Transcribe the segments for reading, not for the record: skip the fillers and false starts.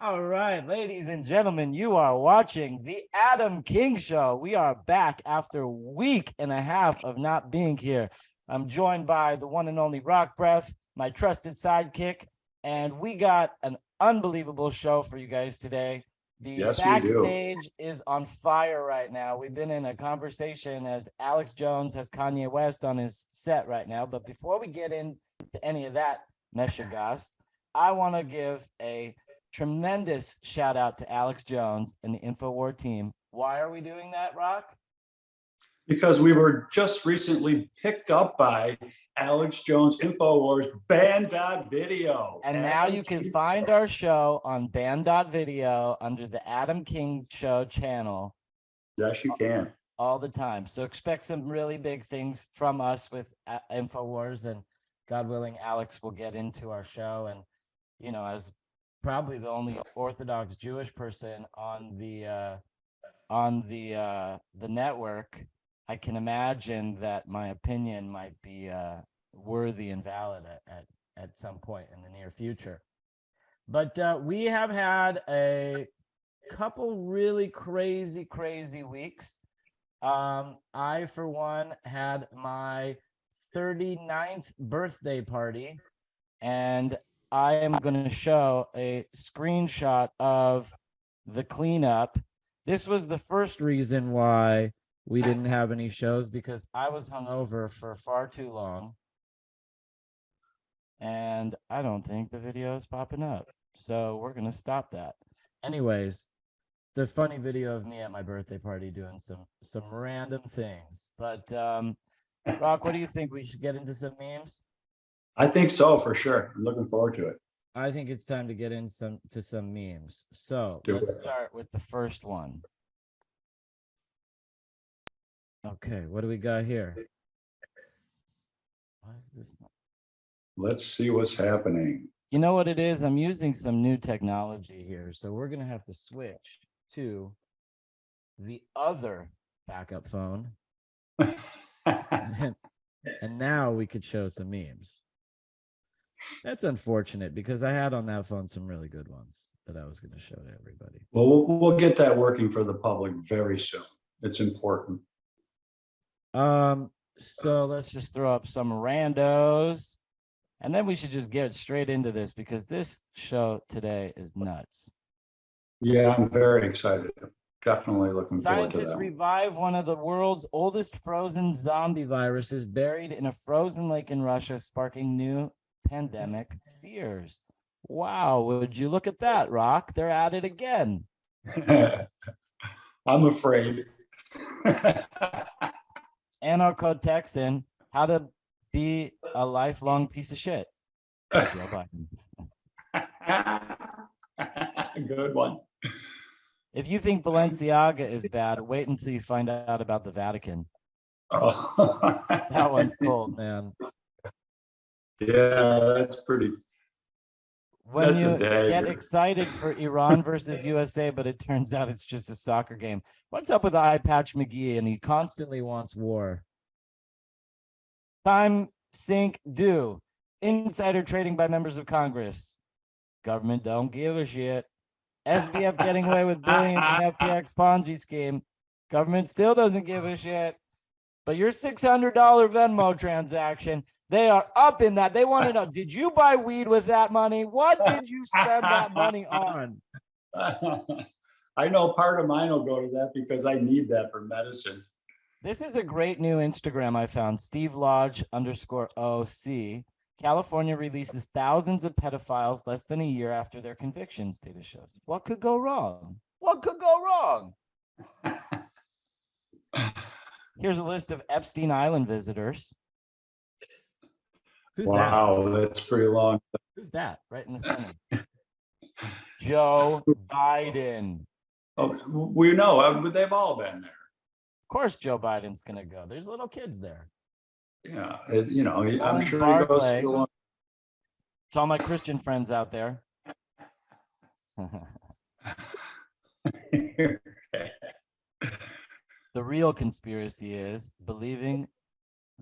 All right, ladies and gentlemen, you are watching the Adam King Show. We are back after a week and a half of not being here. I'm joined by the one and only Rock Breath, my trusted sidekick, and we got an unbelievable show for you guys today. The Yes, we do. backstage is on fire right now. We've been in a conversation as Alex Jones has Kanye West on his set right now. But before we get into any of that meshagas, I want to give a tremendous shout out to Alex Jones and the InfoWars team. Why are we doing that, Rock? Because we were just recently picked up by Alex Jones InfoWars Band.video. And now you can find our show on Band.video under the Adam King Show channel. Yes, you can. All the time. So expect some really big things from us with InfoWars, and God willing, Alex will get into our show. And, you know, as probably the only Orthodox Jewish person on the network, I can imagine that my opinion might be worthy and valid at some point in the near future. But we have had a couple really crazy weeks. I, for one, had my 39th birthday party, and I am going to show a screenshot of the cleanup. This was the first reason why we didn't have any shows, because I was hungover for far too long. And I don't think the video is popping up. So we're going to stop that. Anyways, the funny video of me at my birthday party doing some random things. But Rock, what do you think? We should get into some memes? I think so, for sure. I'm looking forward to it. I think it's time to get into some memes. So let's start with the first one. Okay, what do we got here? Why is this not? Let's see what's happening. You know what it is? I'm using some new technology here. So we're going to have to switch to the other backup phone. And now we could show some memes. That's unfortunate, because I had on that phone some really good ones that I was going to show to everybody. Well, we'll get that working for the public very soon. It's important. So let's just throw up some randos, and then we should just get straight into this, because this show today is nuts. Yeah, I'm very excited. Definitely looking forward to that. Scientists revive one of the world's oldest frozen zombie viruses buried in a frozen lake in Russia, sparking new pandemic fears. Wow, would you look at that, Rock? They're at it again. I'm afraid. Anarcho Texan, how to be a lifelong piece of shit. Good one. If you think Balenciaga is bad, wait until you find out about the Vatican. Oh. That one's cold, man. Yeah, that's pretty. When you get excited for Iran versus USA, but it turns out it's just a soccer game. What's up with Eye Patch McGee? And he constantly wants war. Time sink do. Insider trading by members of Congress. Government don't give a shit. SBF getting away with billions in FTX Ponzi scheme. Government still doesn't give a shit. But your $600 Venmo transaction, they are up in that. They want to know, did you buy weed with that money? What did you spend that money on? I know part of mine will go to that because I need that for medicine. This is a great new Instagram I found. Steve Lodge _OC. California releases thousands of pedophiles less than a year after their convictions, data shows. What could go wrong? What could go wrong? Here's a list of Epstein Island visitors. Who's wow, that's pretty long. Who's that? Right in the center. Joe Biden. Oh, we know. They've all been there. Of course Joe Biden's going to go. There's little kids there. Yeah, you know, I'm sure Barclay. he goes to the one. To all my Christian friends out there. The real conspiracy is believing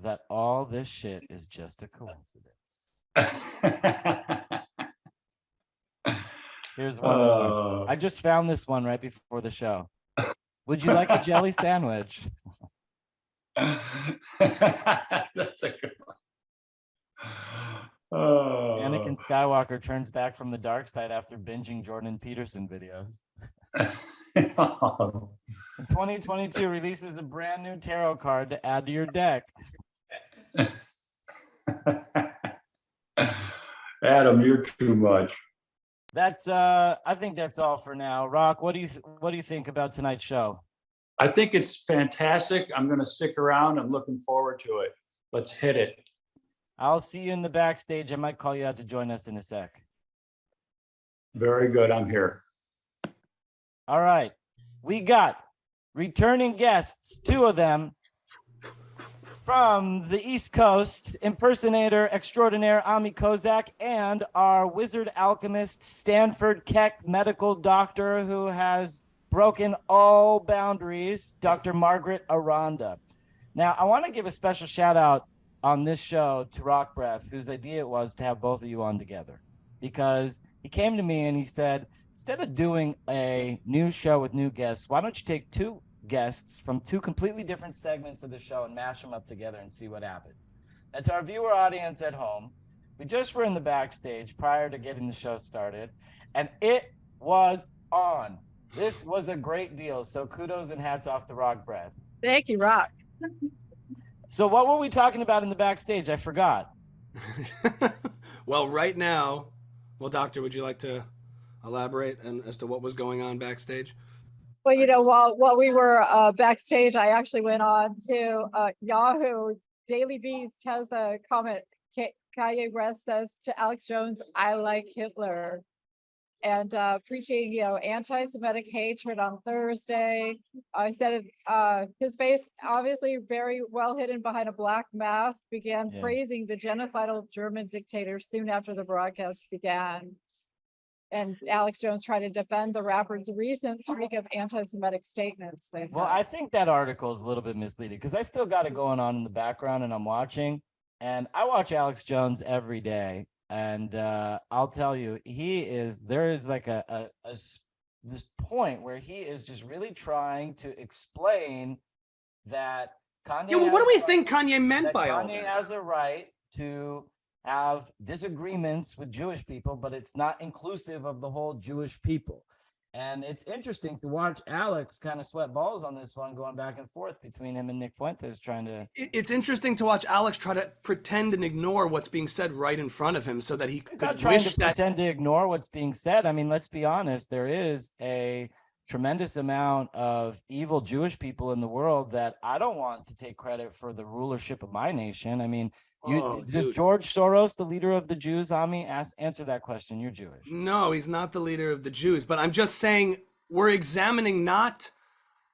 that all this shit is just a coincidence. Here's one more. I just found this one right before the show. Would you like a jelly sandwich? That's a good one. Anakin Skywalker turns back from the dark side after binging Jordan Peterson videos. In 2022, releases a brand new tarot card to add to your deck. Adam, you're too much. That's I think that's all for now. Rock, what do you think about tonight's show? I think it's fantastic. I'm going to stick around. I'm looking forward to it. Let's hit it. I'll see you in the backstage. I might call you out to join us in a sec. Very good. I'm here. All right. We got returning guests, 2 of them, from the East Coast, impersonator extraordinaire Ami Kozak, and our wizard alchemist, Stanford Keck medical doctor who has broken all boundaries, Dr. Margaret Aranda. Now, I want to give a special shout out on this show to Rock Breath, whose idea it was to have both of you on together, because he came to me and he said, instead of doing a new show with new guests, why don't you take 2 guests from 2 completely different segments of the show and mash them up together and see what happens. And to our viewer audience at home, we just were in the backstage prior to getting the show started, and it was on. This was a great deal. So kudos and hats off to Rock Breath. Thank you, Rock. So what were we talking about in the backstage? I forgot. Well, right now, Doctor, would you like to elaborate as to what was going on backstage? Well, while we were backstage, I actually went on to Yahoo. Daily Beast has a comment. Kanye West says to Alex Jones, "I like Hitler," and preaching, anti-Semitic hatred on Thursday. I said his face, obviously very well hidden behind a black mask, began praising the genocidal German dictator soon after the broadcast began. And Alex Jones tried to defend the rapper's recent streak of anti-Semitic statements. Well, I think that article is a little bit misleading because I still got it going on in the background and I'm watching. And I watch Alex Jones every day. And I'll tell you, there is like this point where he is just really trying to explain that Kanye. Yeah, well, what do we think Kanye meant by all that? Kanye has a right to have disagreements with Jewish people, but it's not inclusive of the whole Jewish people. And it's interesting to watch Alex kind of sweat balls on this one, going back and forth between him and Nick Fuentes trying to... It's interesting to watch Alex try to pretend and ignore what's being said right in front of him so that he He's could not trying wish to that... pretend to ignore what's being said. I mean, let's be honest. There is a tremendous amount of evil Jewish people in the world that I don't want to take credit for the rulership of my nation. I mean, is George Soros the leader of the Jews? Ami, answer that question. You're Jewish. No, he's not the leader of the Jews. But I'm just saying we're examining not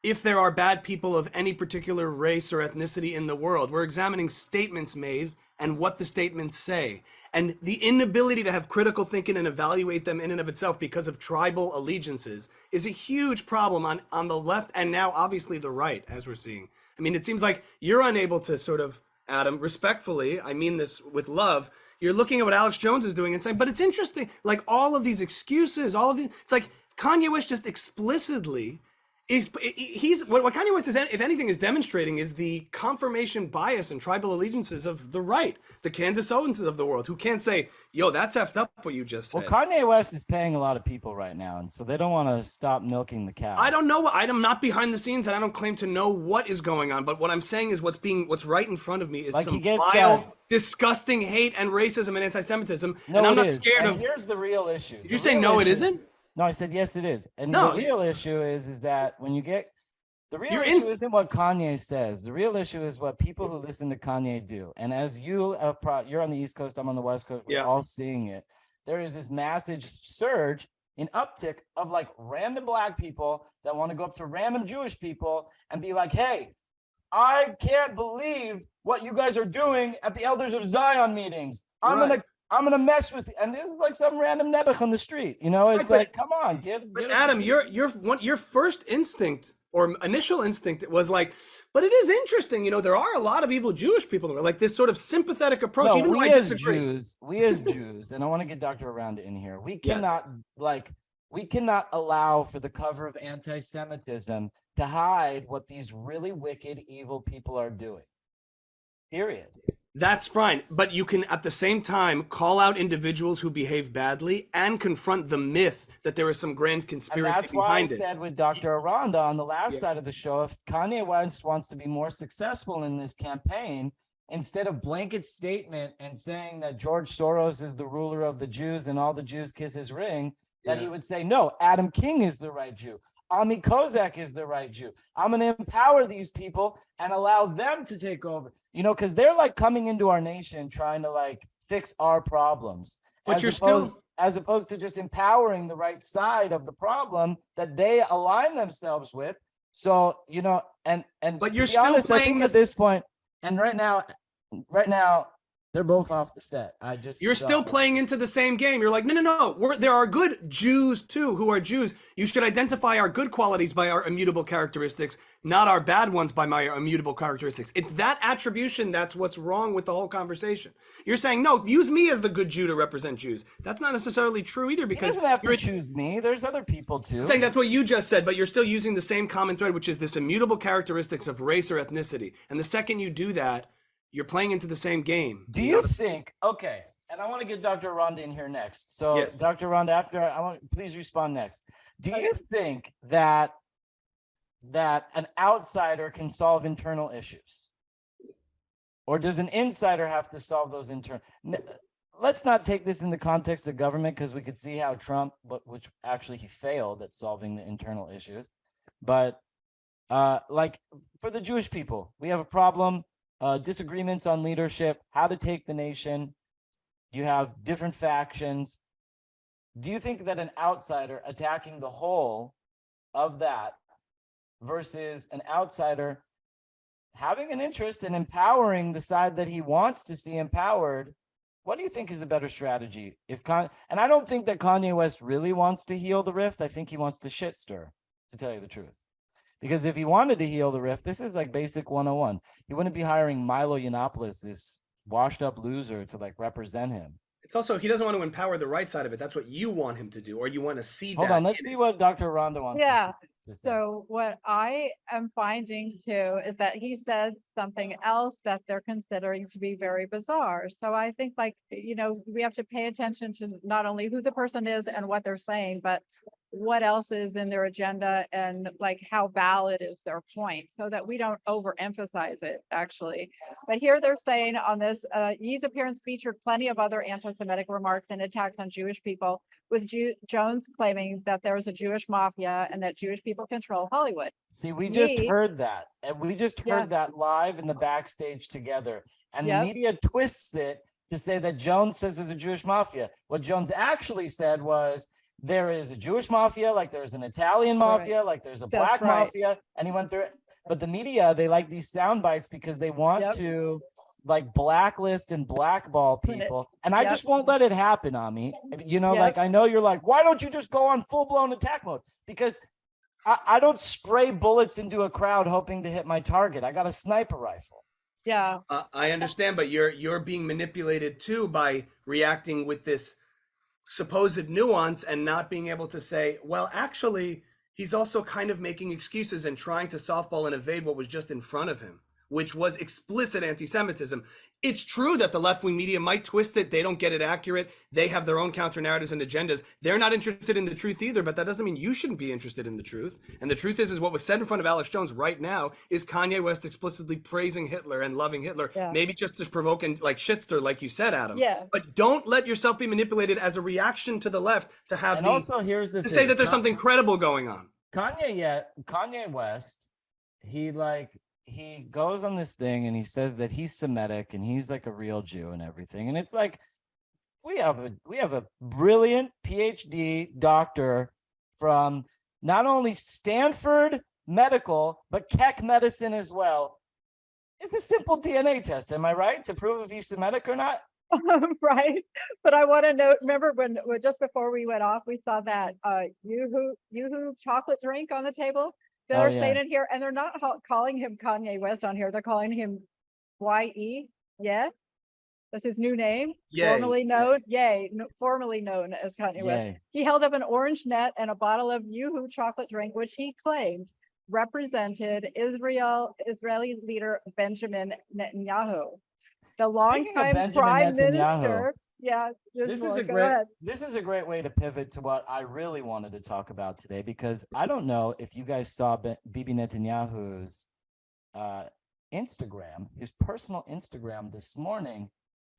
if there are bad people of any particular race or ethnicity in the world. We're examining statements made and what the statements say. And the inability to have critical thinking and evaluate them in and of itself because of tribal allegiances is a huge problem on the left and now obviously the right, as we're seeing. I mean, it seems like you're unable to sort of, Adam, respectfully, I mean this with love, you're looking at what Alex Jones is doing and saying, but it's interesting, like all of these excuses, it's like Kanye West just explicitly what Kanye West is, if anything, is demonstrating is the confirmation bias and tribal allegiances of the right, the Candace Owenses of the world, who can't say, yo, that's effed up what you just said. Well, Kanye West is paying a lot of people right now, and so they don't want to stop milking the cow. I don't know. I'm not behind the scenes, and I don't claim to know what is going on. But what I'm saying is what's right in front of me is like some vile, disgusting hate and racism and anti-Semitism, and I'm not scared of. Here's the real issue. Did you say no? It isn't. No, I said yes, it is. And the real issue is that when you get the real issue isn't what Kanye says. The real issue is what people who listen to Kanye do. And as you're on the East Coast, I'm on the West Coast. We're all seeing it. There is this massive surge in uptick of like random black people that want to go up to random Jewish people and be like, "Hey, I can't believe what you guys are doing at the Elders of Zion meetings. I'm gonna mess with you." And this is like some random nebuch on the street, It's like, come on, But Adam, your first instinct or initial instinct was like, but it is interesting, there are a lot of evil Jewish people, like this sort of sympathetic approach. No, even though I disagree. We as Jews, and I want to get Dr. Aranda in here. We cannot We cannot allow for the cover of anti-Semitism to hide what these really wicked, evil people are doing. Period. That's fine, but you can at the same time call out individuals who behave badly and confront the myth that there is some grand And conspiracy that's why I behind it. said with Dr. Aranda on the last Yeah. side of the show, if Kanye West wants to be more successful in this campaign, instead of blanket statement and saying that George Soros is the ruler of the Jews and all the Jews kiss his ring, that he Yeah. would say, no, Adam King is the right Jew. Ami Kozak is the right Jew. I'm going to empower these people and allow them to take over, you know, because they're like coming into our nation trying to like fix our problems. But As opposed to just empowering the right side of the problem that they align themselves with. So, you know, and But to you're be still honest, I playing think at this point, and right now, they're both off the set. You're still playing into the same game. You're like, no. There are good Jews too who are Jews. You should identify our good qualities by our immutable characteristics, not our bad ones by my immutable characteristics. It's that attribution that's what's wrong with the whole conversation. You're saying, no, use me as the good Jew to represent Jews. That's not necessarily true either, He because doesn't have to you're choose me. There's other people too. saying that's what you just said, but you're still using the same common thread, which is this immutable characteristics of race or ethnicity. And the second you do that, you're playing into the same game. Do you think, okay, and I want to get Dr. Aranda in here next. So Yes. Dr. Aranda, after I want, please respond next. Do you think that an outsider can solve internal issues? Or does an insider have to solve those internal? Let's not take this in the context of government, because we could see how Trump, which actually he failed at solving the internal issues. But like for the Jewish people, we have a problem. Disagreements on leadership, how to take the nation. You have different factions. Do you think that an outsider attacking the whole of that versus an outsider having an interest in empowering the side that he wants to see empowered, what do you think is a better strategy? And I don't think that Kanye West really wants to heal the rift. I think he wants to shit stir, to tell you the truth. Because if he wanted to heal the rift, this is like basic 101. He wouldn't be hiring Milo Yiannopoulos, this washed up loser, to like represent him. It's also, he doesn't want to empower the right side of it. That's what you want him to do, or you want to see Hold that. on, let's see what Dr. Aranda wants Yeah. to say. So what I am finding too is that he said something else that they're considering to be very bizarre. So I think, like, you know, we have to pay attention to not only who the person is and what they're saying, but what else is in their agenda and like how valid is their point, so that we don't overemphasize it actually. But here they're saying on this, Yee's appearance featured plenty of other anti-Semitic remarks and attacks on Jewish people, with Jones claiming that there is a Jewish mafia and that Jewish people control Hollywood. See, we just Yee- heard that. And we just heard Yeah. that live in the backstage together. And Yep. the media twists it to say that Jones says there's a Jewish mafia. What Jones actually said was, there is a Jewish mafia, like there's an Italian mafia, like there's a That's black right. mafia, and he went through it. But the media, they like these sound bites because they want Yep. to like blacklist and blackball When it's- people. And I yep. just won't let it happen, Ami. You know, Yep. like I know you're like, why don't you just go on full-blown attack mode? Because I don't spray bullets into a crowd hoping to hit my target. I got a sniper rifle. Yeah, I understand, but you're being manipulated too by reacting with this supposed nuance and not being able to say, well, actually, he's also kind of making excuses and trying to softball and evade what was just in front of him, which was explicit anti-Semitism. It's true that the left-wing media might twist it. They don't get it accurate. They have their own counter-narratives and agendas. They're not interested in the truth either, but that doesn't mean you shouldn't be interested in the truth. And the truth is what was said in front of Alex Jones right now is Kanye West explicitly praising Hitler and loving Hitler, Yeah. maybe just to provoke and like shitster, like you said, Adam. yeah. But don't let yourself be manipulated as a reaction to the left to have And also, here's the to thing. say that there's something credible going on. Kanye West, he goes on this thing and he says that he's Semitic and he's like a real Jew and everything. And it's like, we have a brilliant PhD doctor from not only Stanford Medical, but Keck Medicine as well. It's a simple DNA test, am I right? To prove if he's Semitic or not? Right. But I want to know, remember when just before we went off, we saw that Yoo-hoo chocolate drink on the table? They're saying it here, and they're not calling him Kanye West on here. They're calling him YE. Yeah. That's his new name. Yay. Formerly known as Kanye West. Yay. He held up an orange net and a bottle of Yoo-hoo chocolate drink, which he claimed represented Israeli leader Benjamin Netanyahu. The longtime Benjamin prime Netanyahu, minister. Yeah, This is a great way to pivot to what I really wanted to talk about today, because I don't know if you guys saw Bibi Netanyahu's Instagram, his personal Instagram this morning.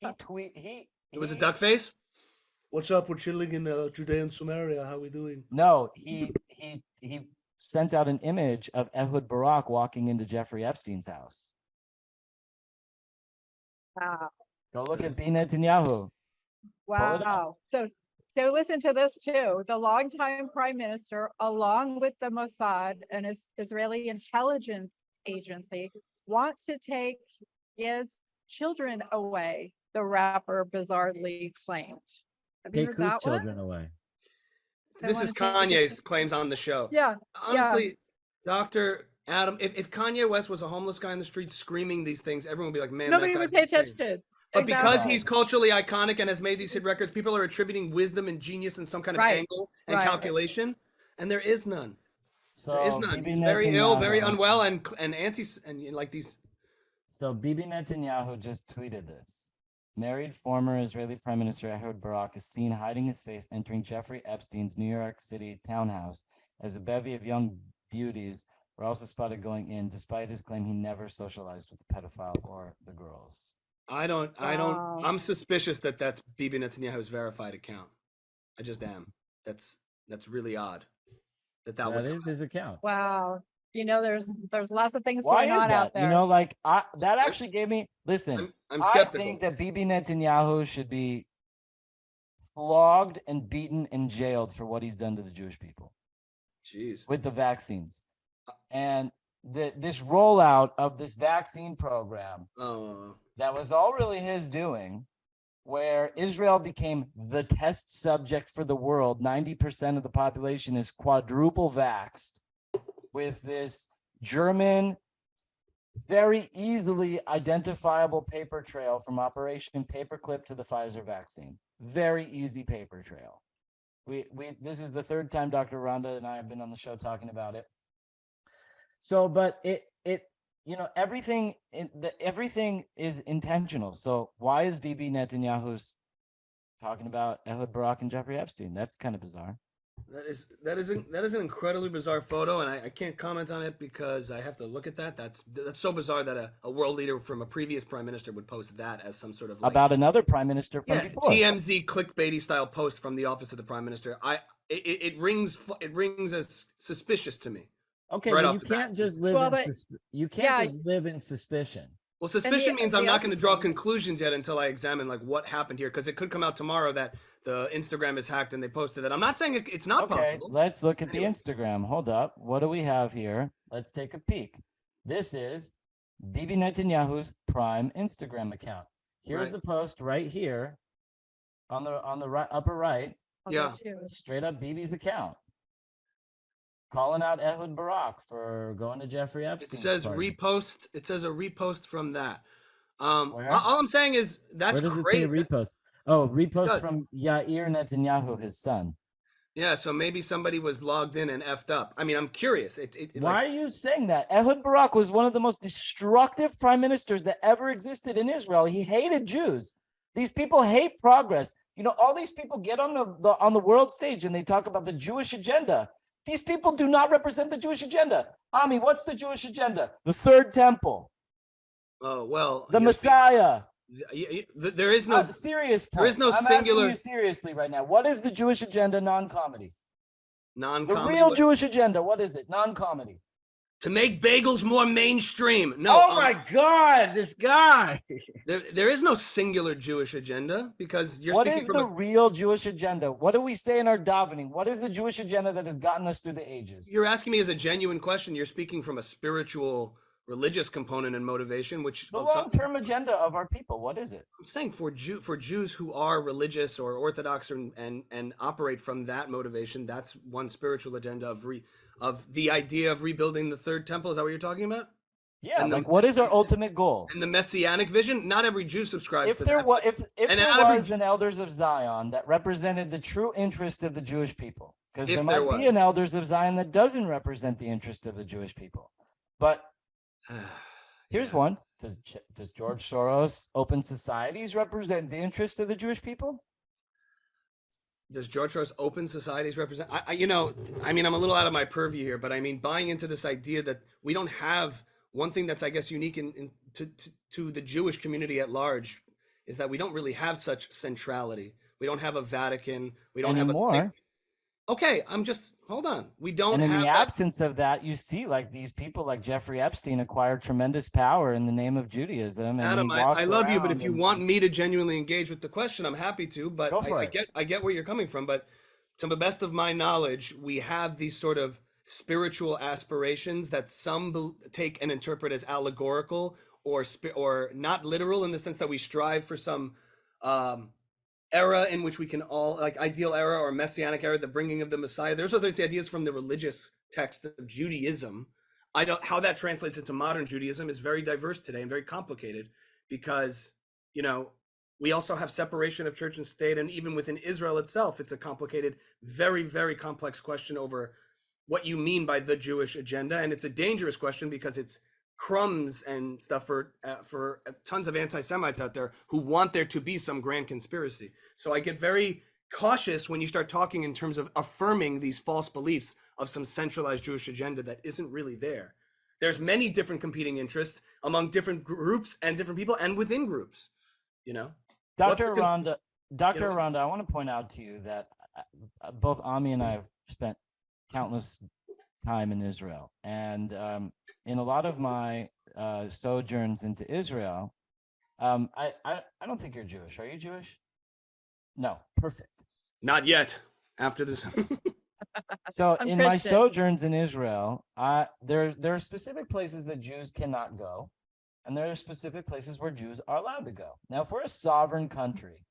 It was a duck face. What's up? We're chilling in Judea and Samaria. How we doing? No, he sent out an image of Ehud Barak walking into Jeffrey Epstein's house. Wow. Go look at Bibi Netanyahu. Wow. So listen to this too. The longtime prime minister, along with the Mossad, an Israeli intelligence agency, want to take his children away, the rapper bizarrely claimed. Have you Take heard whose that one? children away? This is Kanye's claims on the show. Yeah. Honestly, Dr. Adam, if Kanye West was a homeless guy in the street screaming these things, everyone would be like, man, Nobody that would guy's pay insane. attention. But because Exactly. he's culturally iconic and has made these hit records, people are attributing wisdom and genius and some kind of Right. angle and Right. calculation, and there is none. So There is none. Bibi He's very ill, very Netanyahu- unwell, and like these. So Bibi Netanyahu just tweeted this. Married former Israeli Prime Minister Ehud Barak is seen hiding his face entering Jeffrey Epstein's New York City townhouse as a bevy of young beauties were also spotted going in, despite his claim he never socialized with the pedophile or the girls. Wow. I'm suspicious that that's Bibi Netanyahu's verified account. I just am. That's really odd. That would Is his account. Wow. You know, there's lots of things Why going is on out that? there. You know, like that actually gave me. Listen, I'm I skeptical. think that Bibi Netanyahu should be flogged and beaten and jailed for what he's done to the Jewish people Jeez. with the vaccines. And this rollout of this vaccine program Oh. that was all really his doing, where Israel became the test subject for the world. 90% of the population is quadruple vaxxed with this German, very easily identifiable paper trail from Operation Paperclip to the Pfizer vaccine. Very easy paper trail. This is the third time Dr. Aranda and I have been on the show talking about it. So, but everything is intentional. So why is Bibi Netanyahu's talking about Ehud Barak and Jeffrey Epstein? That's kind of bizarre. That is an incredibly bizarre photo, and I can't comment on it because I have to look at that. That's so bizarre that a world leader from a previous prime minister would post that as some sort of About another prime minister from before. TMZ clickbaity style post from the office of the prime minister. It rings as suspicious to me. Okay, right but off you the can't bat. just live Well, in but- you can't just live in suspicion. Well, suspicion means I'm the not other going to draw thing- conclusions yet until I examine like what happened here, because it could come out tomorrow that the Instagram is hacked and they posted that. I'm not saying it's not Okay, possible. let's look at the Anyway. Instagram. Hold up. What do we have here? Let's take a peek. This is Bibi Netanyahu's prime Instagram account. Here's Right. the post right here on the right, upper right, I'll Yeah. get you. straight up Bibi's account. Calling out Ehud Barak for going to Jeffrey It Epstein. says repost. It says a repost from that. Where? All I'm saying is that's Where does great. it say repost? Oh, repost does. from Yair Netanyahu, his son. Yeah, so maybe somebody was logged in and effed up. I mean, I'm curious. Why are you saying that? Ehud Barak was one of the most destructive prime ministers that ever existed in Israel. He hated Jews. These people hate progress. You know, all these people get on the world stage and they talk about the Jewish agenda. These people do not represent the Jewish agenda. Ami, what's the Jewish agenda? The third temple, Oh well, the Messiah. There is no Serious point. there is no I'm singular- asking you seriously right now. What is the Jewish agenda? Non-comedy. The non-comedy. real Jewish agenda. What is it? Non-comedy. To make bagels more mainstream. No. Oh my God, this guy. There is no singular Jewish agenda because you're What speaking is from the a, real Jewish agenda? What do we say in our davening? What is the Jewish agenda that has gotten us through the ages? You're asking me as a genuine question. You're speaking from a spiritual, religious component and motivation, which The long-term agenda of our people. What is it? I'm saying for Jews who are religious or Orthodox and operate from that motivation, that's one spiritual agenda of the idea of rebuilding the third temple. Is that what you're talking about? Yeah, And the- like what is our ultimate goal? And the messianic vision, not every Jew subscribes If to there that. was, if And there not every- was an elders of Zion that represented the true interest of the Jewish people, because If there there might be was. an elders of Zion that doesn't represent the interest of the Jewish people. But here's Yeah. one: does George Soros' open societies represent the interest of the Jewish people? Does George Soros open societies represent? I mean, I'm a little out of my purview here, but I mean, buying into this idea that we don't have one thing that's, I guess, unique to the Jewish community at large is that we don't really have such centrality. We don't have a Vatican. We don't have a. Anymore. Okay, hold on. We don't And in have the that. absence of that, you see like these people like Jeffrey Epstein acquired tremendous power in the name of Judaism. And Adam, he I walks love you, but if around you and- want me to genuinely engage with the question, I'm happy to. But Go for I it. get where you're coming from. But to the best of my knowledge, we have these sort of spiritual aspirations that some take and interpret as allegorical or not literal, in the sense that we strive for some era in which we can all, like, ideal era or messianic era, the bringing of the Messiah. There's these ideas from the religious text of Judaism. How that translates into modern Judaism is very diverse today and very complicated, because we also have separation of church and state, and even within Israel itself, it's a complicated, very, very complex question over what you mean by the Jewish agenda. And it's a dangerous question because it's crumbs and stuff for tons of anti-Semites out there who want there to be some grand conspiracy. So I get very cautious when you start talking in terms of affirming these false beliefs of some centralized Jewish agenda that isn't really there. There's many different competing interests among different groups and different people and within groups, Dr. Aranda, I want to point out to you that both Ami and I have spent countless time in Israel, and in a lot of my sojourns into Israel, I don't think you're Jewish. Are you Jewish? No, perfect. Not yet. After this. So I'm in my Christian. sojourns in Israel, there are specific places that Jews cannot go, and there are specific places where Jews are allowed to go. Now, if we're a sovereign country,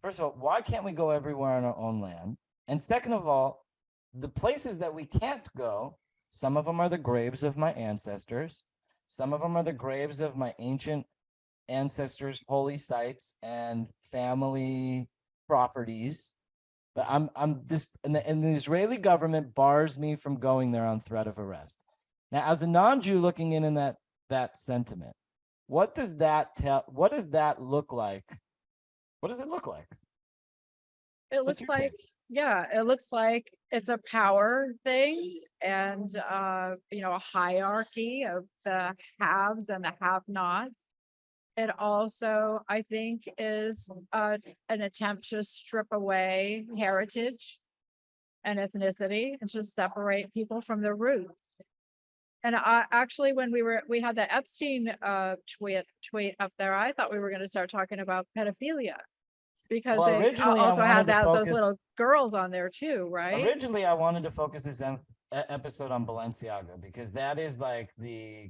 first of all, why can't we go everywhere on our own land? And second of all, the places that we can't go, some of them are the graves of my ancestors. Some of them are the graves of my ancient ancestors' holy sites and family properties. But and the Israeli government bars me from going there on threat of arrest. Now, as a non-Jew looking in that sentiment, what does that look like? What does it look like? It What's looks your like, take? yeah, it looks like it's a power thing and, a hierarchy of the haves and the have-nots. It also, I think, is an attempt to strip away heritage and ethnicity and to separate people from their roots. And actually, when we had the Epstein tweet up there, I thought we were going to start talking about pedophilia, because Well, they originally I also wanted had to those focus- little girls on there too, right? Originally, I wanted to focus this episode on Balenciaga because that is like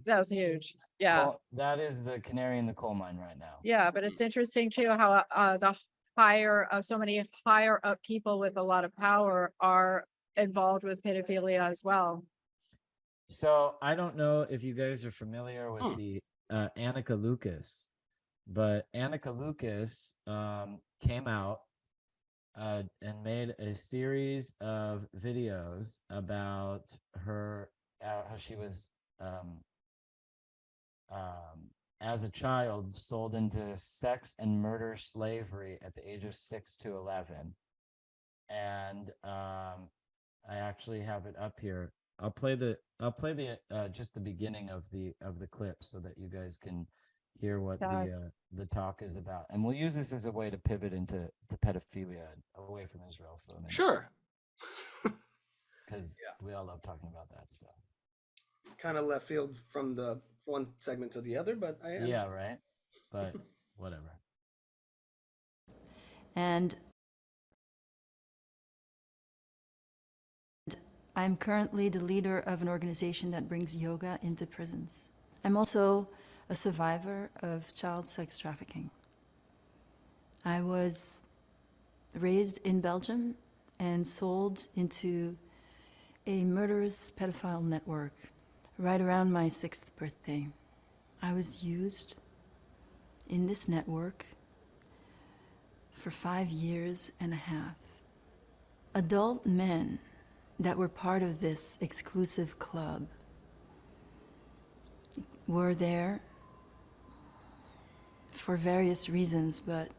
That's huge. Yeah. that is the canary in the coal mine right now. Yeah, but it's interesting too how so many higher up people with a lot of power are involved with pedophilia as well. So I don't know if you guys are familiar with the Annika Lucas, but Annika Lucas came out and made a series of videos about how she was as a child sold into sex and murder slavery at the age of 6 to 11. And I actually have it up here. I'll play the just the beginning of the clip so that you guys can hear what the talk is about, and we'll use this as a way to pivot into the pedophilia away from Israel for a minute. Sure. Because we all love talking about that stuff. Kind of left field from the one segment to the other, but I understand. Right, but whatever. And I'm currently the leader of an organization that brings yoga into prisons. I'm also a survivor of child sex trafficking. I was raised in Belgium and sold into a murderous pedophile network right around my 6th birthday. I was used in this network for 5 years and a half. Adult men that were part of this exclusive club were there for various reasons, but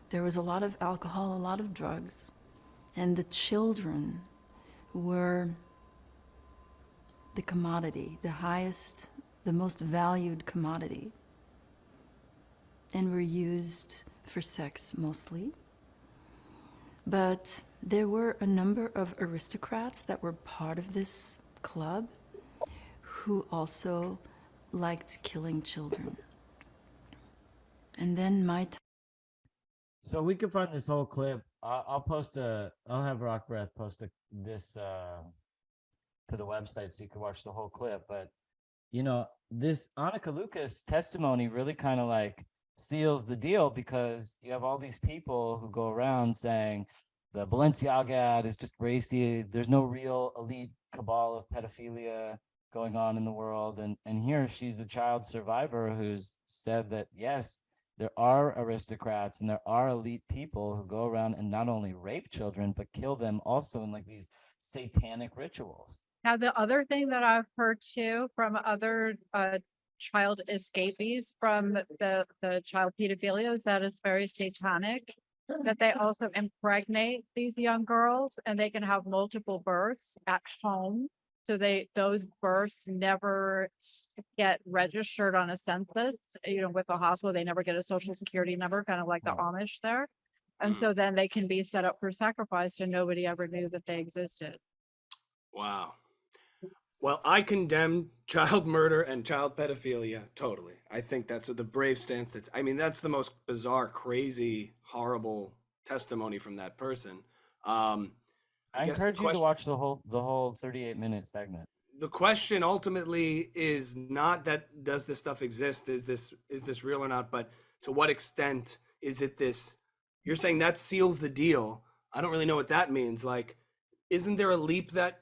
there was a lot of alcohol, a lot of drugs, and the children were the commodity, the highest, the most valued commodity, and were used for sex mostly. But there were a number of aristocrats that were part of this club who also liked killing children. And then So we can find this whole clip. I'll have Rock Breath post this to the website so you can watch the whole clip. But, you know, this Annika Lucas testimony really kind of like seals the deal, because you have all these people who go around saying the Balenciaga ad is just racy. There's no real elite cabal of pedophilia going on in the world. And here she's a child survivor who's said that, yes, there are aristocrats and there are elite people who go around and not only rape children, but kill them also in like these satanic rituals. Now, the other thing that I've heard too from other child escapees from the child pedophilia is that it's very satanic, that they also impregnate these young girls and they can have multiple births at home. So those births never get registered on a census, you know, with the hospital. They never get a social security number, kind of like the Amish there. And so then they can be set up for sacrifice and nobody ever knew that they existed. Wow. Well, I condemn child murder and child pedophilia totally. I think that's the brave stance. That's the most bizarre, crazy, horrible testimony from that person. I encourage you to watch the whole 38-minute segment. The question ultimately is not that does this stuff exist? Is this real or not? But to what extent is it this? You're saying that seals the deal. I don't really know what that means. Like, isn't there a leap that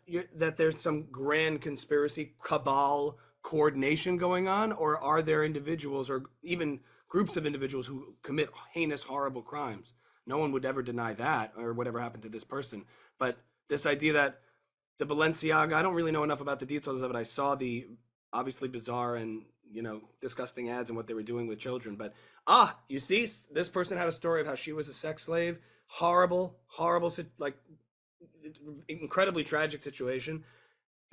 there's some grand conspiracy, cabal, coordination going on? Or are there individuals or even groups of individuals who commit heinous, horrible crimes? No one would ever deny that or whatever happened to this person. But this idea that the Balenciaga, I don't really know enough about the details of it. I saw the obviously bizarre and, disgusting ads and what they were doing with children. But, you see, this person had a story of how she was a sex slave. Horrible, like incredibly tragic situation.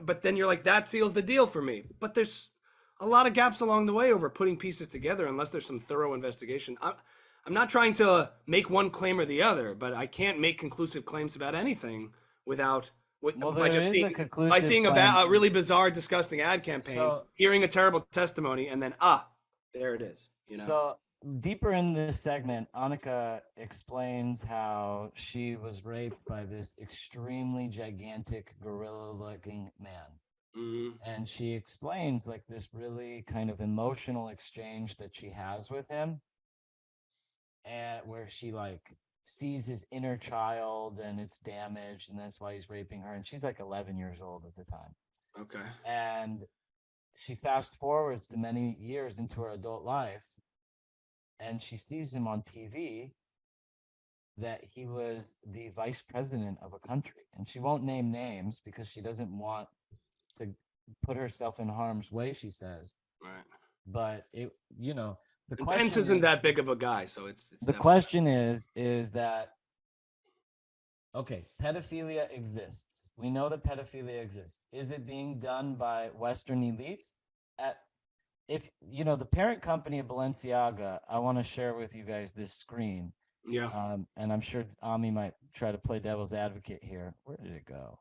But then you're like, that seals the deal for me. But there's a lot of gaps along the way over putting pieces together unless there's some thorough investigation. I'm not trying to make one claim or the other, but I can't make conclusive claims about anything by seeing a really bizarre, disgusting ad campaign, hearing a terrible testimony, and then there it is. So deeper in this segment, Annika explains how she was raped by this extremely gigantic gorilla-looking man. Mm-hmm. And she explains like this really kind of emotional exchange that she has with him, and where she like sees his inner child and it's damaged, and that's why he's raping her. And she's like 11 years old at the time. Okay. And she fast forwards to many years into her adult life, and she sees him on TV that he was the vice president of a country. And she won't name names because she doesn't want to put herself in harm's way, she says. Right. But Pence isn't that big of a guy, so it's the question is that, okay, pedophilia exists. We know that pedophilia exists. Is it being done by Western elites? The parent company of Balenciaga, I want to share with you guys this screen. Yeah. And I'm sure Ami might try to play devil's advocate here. Where did it go?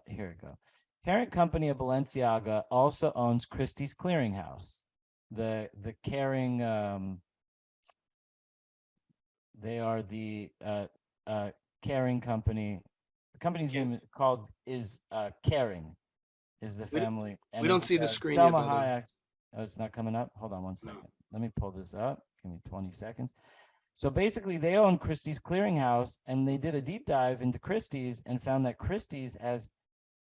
Here it go. Parent company of Balenciaga also owns Christie's Clearinghouse. The caring, they are the caring company. The company's name is Caring, is the family. We don't see the screen Selma yet. Hayek. Oh, it's not coming up. Hold on one second. Let me pull this up. Give me 20 seconds. So basically, they own Christie's Clearinghouse, and they did a deep dive into Christie's and found that Christie's has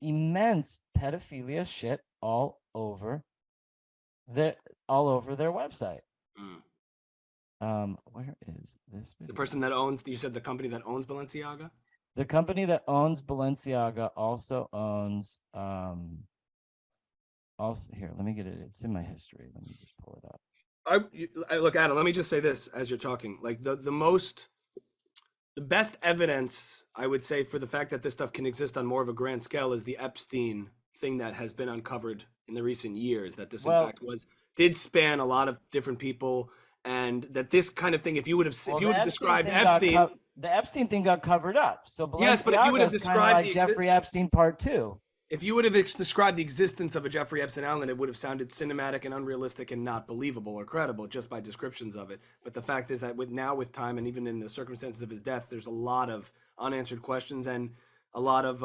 immense pedophilia shit all over their website. Where is this video? The person that owns, you said the company that owns Balenciaga? The company that owns Balenciaga also owns also here, let me get it. It's in my history. Let me just pull it up. I look, Adam, let me just say this as you're talking. Like the best evidence, I would say, for the fact that this stuff can exist on more of a grand scale is the Epstein thing that has been uncovered in the recent years, that this in fact did span a lot of different people, and that this kind of thing, if you would have described Epstein, the Epstein thing got covered up. So yes, but if you would have Balenciaga's described like Jeffrey Epstein Part 2. If you would have described the existence of a Jeffrey Epstein Island, it would have sounded cinematic and unrealistic and not believable or credible just by descriptions of it. But the fact is that with time and even in the circumstances of his death, there's a lot of unanswered questions and a lot of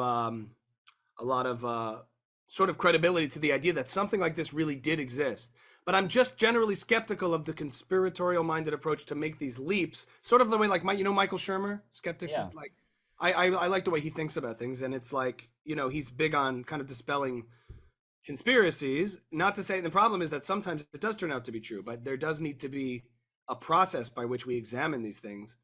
sort of credibility to the idea that something like this really did exist. But I'm just generally skeptical of the conspiratorial-minded approach to make these leaps, sort of the way like Michael Shermer, skeptics is like. I like the way he thinks about things, and it's like, he's big on kind of dispelling conspiracies. Not to say the problem is that sometimes it does turn out to be true, but there does need to be a process by which we examine these things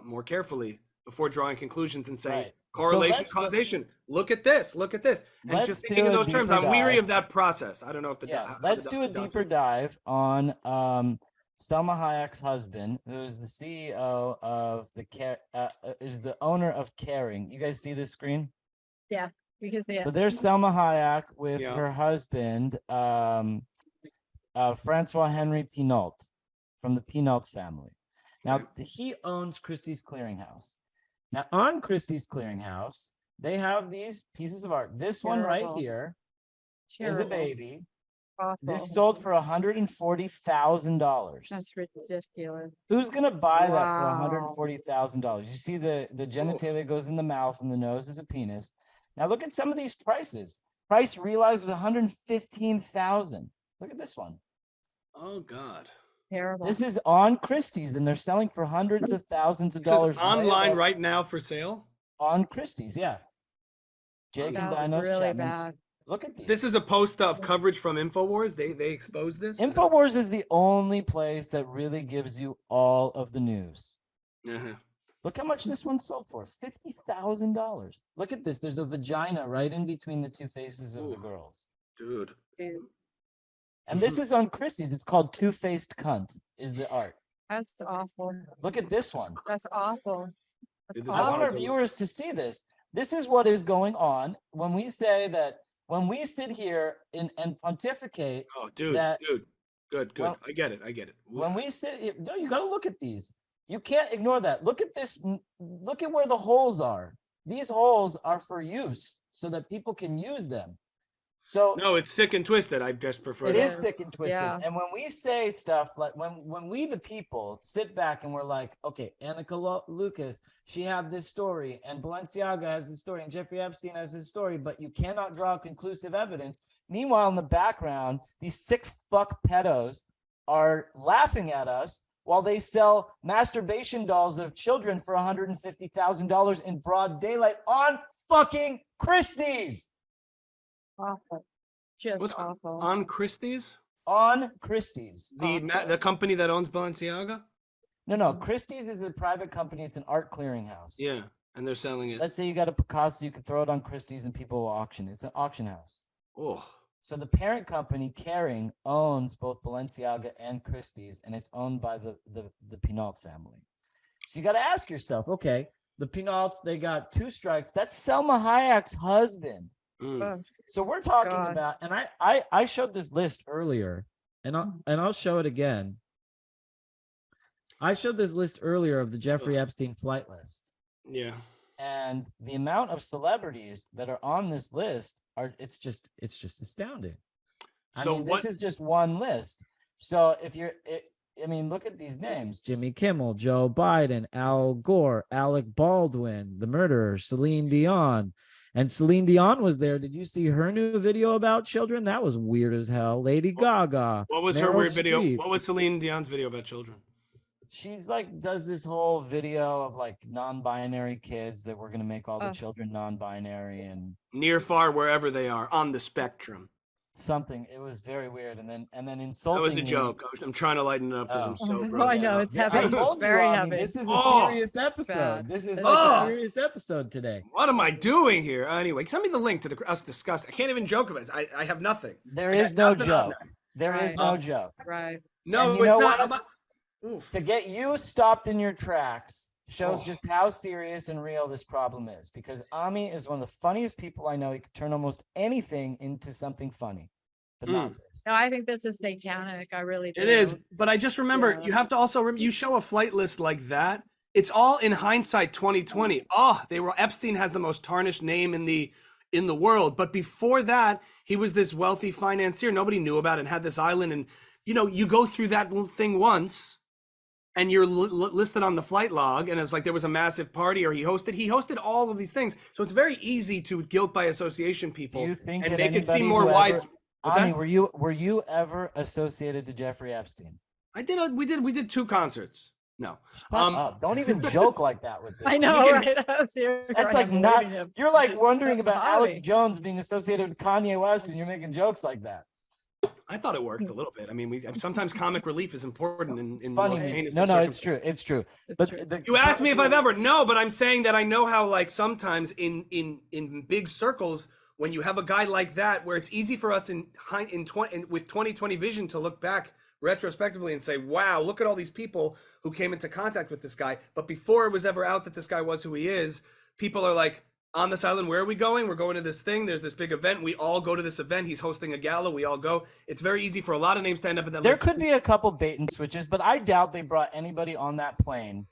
more carefully before drawing conclusions and saying correlation, causation. Look at this, and just thinking in those terms. I'm weary of that process. I don't know if let's do a deeper dive on Selma Hayek's husband, who's the CEO of is the owner of Caring. You guys see this screen? Yeah, you can see it. So there's Selma Hayek with her husband, Francois Henry Pinault, from the Pinault family. Now, he owns Christie's Clearinghouse. Now, on Christie's Clearinghouse, they have these pieces of art. This one right here is a baby. Awful. This sold for $140,000. That's ridiculous. Who's gonna buy that for $140,000? You see the genitalia goes in the mouth and the nose is a penis. Now look at some of these prices. Price realized was $115,000. Look at this one. Oh God. Terrible. This is on Christie's and they're selling for hundreds of thousands of dollars. Online right now for sale? On Christie's, yeah. Jake and Dinos really Chapman. bad. Look at these. This is a post of coverage from InfoWars. They exposed this. InfoWars is the only place that really gives you all of the news. Look how much this one sold for. $50,000. Look at this. There's a vagina right in between the two faces of the girls. Dude. And this is on Christie's. It's called Two-Faced Cunt is the art. That's awful. Look at this one. That's awful. Dude, I want our viewers to see this. This is what is going on when we say that, when we sit here and pontificate. Oh, dude, Good. Well, I get it. When we sit here, no, you got to look at these. You can't ignore that. Look at this. Look at where the holes are. These holes are for use so that people can use them. So no, it's sick and twisted. I just prefer it that. is sick and twisted. Yeah. And when we say stuff like when we the people sit back and we're like, okay, Annika Lucas, she had this story, and Balenciaga has this story, and Jeffrey Epstein has this story, but you cannot draw conclusive evidence. Meanwhile, in the background, these sick fuck pedos are laughing at us while they sell masturbation dolls of children for $150,000 in broad daylight on fucking Christie's. Awful. Just What's awful. on Christie's? On Christie's. The company that owns Balenciaga? No. Christie's is a private company. It's an art clearinghouse. Yeah, and they're selling it. Let's say you got a Picasso, you could throw it on Christie's and people will auction it. It's an auction house. Oh. So the parent company, Caring, owns both Balenciaga and Christie's, and it's owned by the Pinault family. So you got to ask yourself, okay, the Pinaults, they got two strikes. That's Selma Hayek's husband. So we're talking about, and I showed this list earlier, and I'll show it again. I showed this list earlier of the Jeffrey Epstein flight list. Yeah. And the amount of celebrities that are on this list it's just astounding. This is just one list. So look at these names: Jimmy Kimmel, Joe Biden, Al Gore, Alec Baldwin, the murderer, Celine Dion. And Celine Dion was there. Did you see her new video about children? That was weird as hell. Lady Gaga. What was her weird video? What was Celine Dion's video about children? she's like does this whole video of like non-binary kids that we're gonna make all the Oh. children non-binary and Near, far, wherever they are on the spectrum. something. It was very weird. And then That insulting was a me. joke. I'm trying to lighten it up because I'm Oh. so Oh, grossed I know, out. it's Yeah, heavy. I It's told you, very I mean, heavy. this is a Oh. serious episode. Bad. This is It's like bad. a serious episode today. What am I doing here? Anyway, send me the link to us discussing. I can't even joke about it. I have nothing. There I is got no nothing on joke. that. There is Right. no joke. Right. No, And you it's know not. what? Oof. To get you stopped in your tracks shows Oh. just how serious and real this problem is, because Ami is one of the funniest people I know. He could turn almost anything into something funny, but not this. No, I think this is satanic. I really do. It is, but I just remember Yeah. you have to also you show a flight list like that. It's all in hindsight 2020. Oh, Epstein has the most tarnished name in the world, but before that, he was this wealthy financier nobody knew about and had this island. And you go through that thing once, and you're listed on the flight log, and it's like there was a massive party, or he hosted all of these things. So it's very easy to guilt by association Do people, you think and that they could see anybody more who wide. ever- What's Ami, that? were you ever associated to Jeffrey Epstein? I did. We did 2 concerts. No. Shut up. Don't even joke like that with this. I know, can- right? That's like not. You're like wondering about Alex Jones being associated with Kanye West, and you're making jokes like that. I thought it worked a little bit. I mean, sometimes comic relief is important in the Funny. most Me. heinous. No, of it's true. circumstances. It's true. It's But true. You asked me if I've ever. No, but I'm saying that I know how, like, sometimes in big circles, when you have a guy like that, where it's easy for us with 2020 vision to look back retrospectively and say, wow, look at all these people who came into contact with this guy. But before it was ever out that this guy was who he is, people are like, on this island, where are we going? We're going to this thing. There's this big event. We all go to this event. He's hosting a gala. We all go. It's very easy for a lot of names to end up in that there list. could be a couple bait and switches, but I doubt they brought anybody on that plane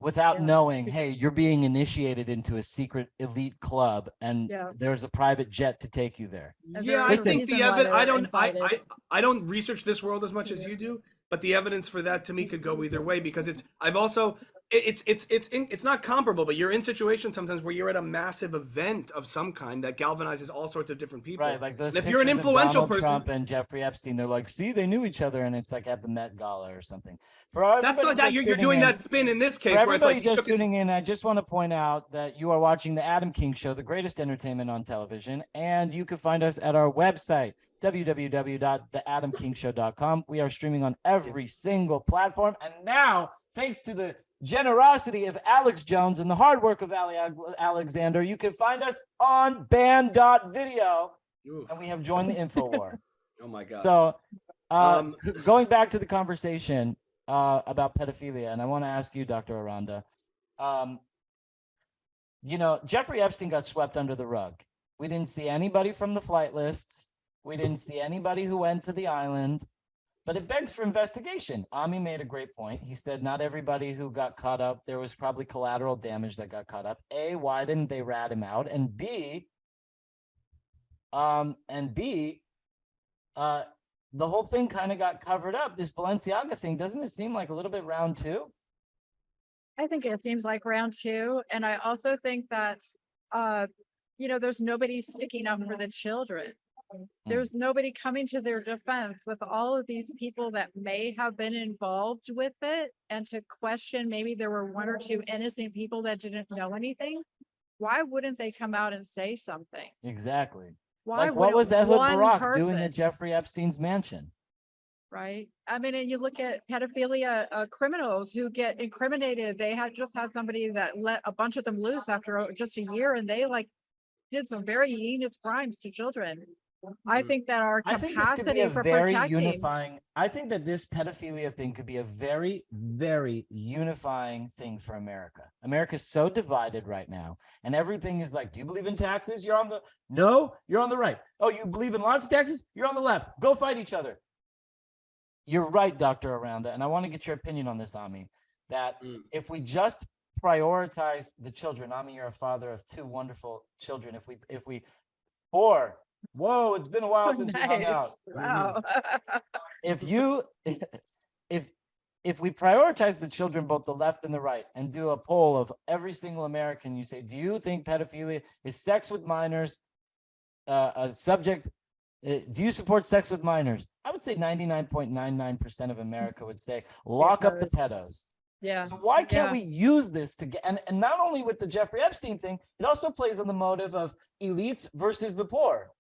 without Yeah. knowing, hey, you're being initiated into a secret elite club, and Yeah. there's a private jet to take you there. Yeah, I There's a think the reason why evidence. they're I don't. invited. I don't research this world as much as you do, but the evidence for that to me could go either way, because it's. I've also. It's not comparable, but you're in situations sometimes where you're at a massive event of some kind that galvanizes all sorts of different people. Right, like those. And if you're an pictures of influential Donald person, Trump and Jeffrey Epstein, they're like, see, they knew each other, and it's like at the Met Gala or something. For that's everybody not that just you're tuning doing in- that spin in this For case where it's everybody like just tuning in, I just want to point out that you are watching the Adam King Show, the greatest entertainment on television, and you can find us at our website, www.theadamkingshow.com. We are streaming on every single platform, and now, thanks to the generosity of Alex Jones and the hard work of Alexander, you can find us on band.video, Oof. and we have joined the InfoWar. Oh my god. So, Um, going back to the conversation about pedophilia, and I want to ask you, Dr. Aranda, Jeffrey Epstein got swept under the rug. We didn't see anybody from the flight lists. We didn't see anybody who went to the island, but it begs for investigation. Ami made a great point. He said not everybody who got caught up, there was probably collateral damage that got caught up. A, why didn't they rat him out? And B, the whole thing kind of got covered up. This Balenciaga thing, doesn't it seem like a little bit round 2? I think it seems like round 2. And I also think that, there's nobody sticking up for the children. There's nobody coming to their defense with all of these people that may have been involved with it, and to question maybe there were 1 or 2 innocent people that didn't know anything. Why wouldn't they come out and say something? Exactly. Why Like, what was wouldn't Ehud one Barak person, doing at Jeffrey Epstein's mansion? right? I mean, and you look at pedophilia criminals who get incriminated. They had just had somebody that let a bunch of them loose after just a year, and they did some very heinous crimes to children. I think that our I think this could be capacity a for very protecting, unifying. I think that this pedophilia thing could be a very, very unifying thing for America. America's so divided right now, and everything is like, do you believe in taxes? You're on the no, you're on the right. Oh, you believe in lots of taxes? You're on the left. Go fight each other. You're right, Dr. Aranda, and I want to get your opinion on this, Ami, that if we just prioritize the children, Ami, you're a father of 2 wonderful children. If we 4. Whoa, it's been a while since we hung out. Wow. If we prioritize the children, both the left and the right, and do a poll of every single American, you say, do you think pedophilia is sex with minors, a subject Do you support sex with minors? I would say 99.99% of America would say lock up the pedos. Yeah. So why can't Yeah. we use this to get, and not only with the Jeffrey Epstein thing, it also plays on the motive of elites versus the poor.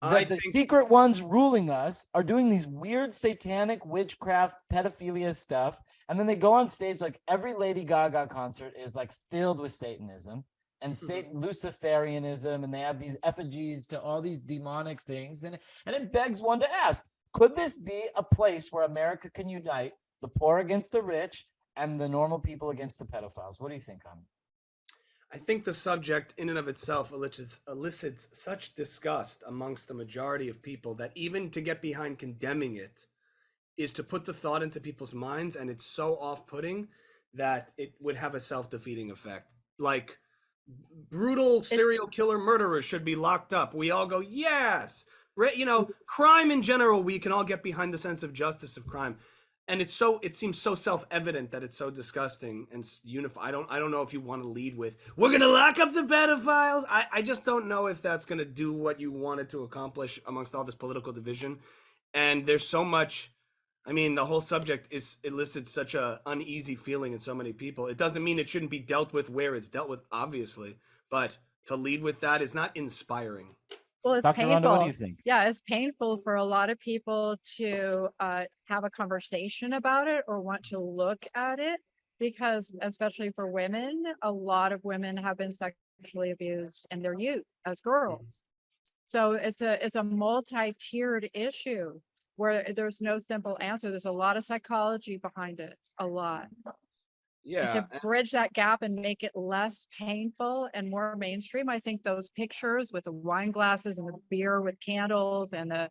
The secret ones ruling us are doing these weird satanic witchcraft pedophilia stuff, and then they go on stage like every Lady Gaga concert is like filled with Satanism and Luciferianism, and they have these effigies to all these demonic things, and it begs one to ask, could this be a place where America can unite the poor against the rich and the normal people against the pedophiles? What do you think, Ami? I think the subject in and of itself elicits such disgust amongst the majority of people that even to get behind condemning it is to put the thought into people's minds, and it's so off-putting that it would have a self-defeating effect. Like, brutal serial killer murderers should be locked up. We all go, yes. You know, crime in general, we can all get behind the sense of justice of crime. And it seems so self-evident that it's so disgusting and unified. I don't know if you want to lead with, we're going to lock up the pedophiles. I just don't know if that's going to do what you wanted to accomplish amongst all this political division. And there's so much, I mean, the whole subject elicits such a uneasy feeling in so many people. It doesn't mean it shouldn't be dealt with where it's dealt with, obviously, but to lead with that is not inspiring. Well, it's Dr. painful. Aranda, what do you think? Yeah, it's painful for a lot of people to have a conversation about it or want to look at it, because especially for women, a lot of women have been sexually abused in their youth as girls. So it's a multi-tiered issue where there's no simple answer. There's a lot of psychology behind it, a lot. Yeah. And to bridge that gap and make it less painful and more mainstream, I think those pictures with the wine glasses and the beer with candles and the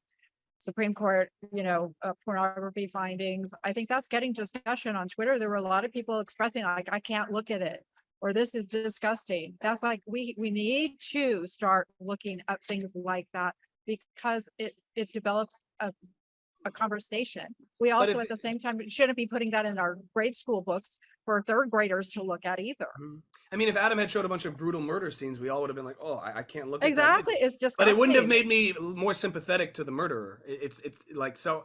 Supreme Court, pornography findings, I think that's getting discussion on Twitter. There were a lot of people expressing like, I can't look at it, or this is disgusting. That's like, we need to start looking at things like that, because it develops a conversation. We also at the same time shouldn't be putting that in our grade school books for third graders to look at either. I mean, if Adam had showed a bunch of brutal murder scenes, we all would have been like, oh, I can't look at that. Exactly. It's just, but it wouldn't have made me more sympathetic to the murderer. It's like, so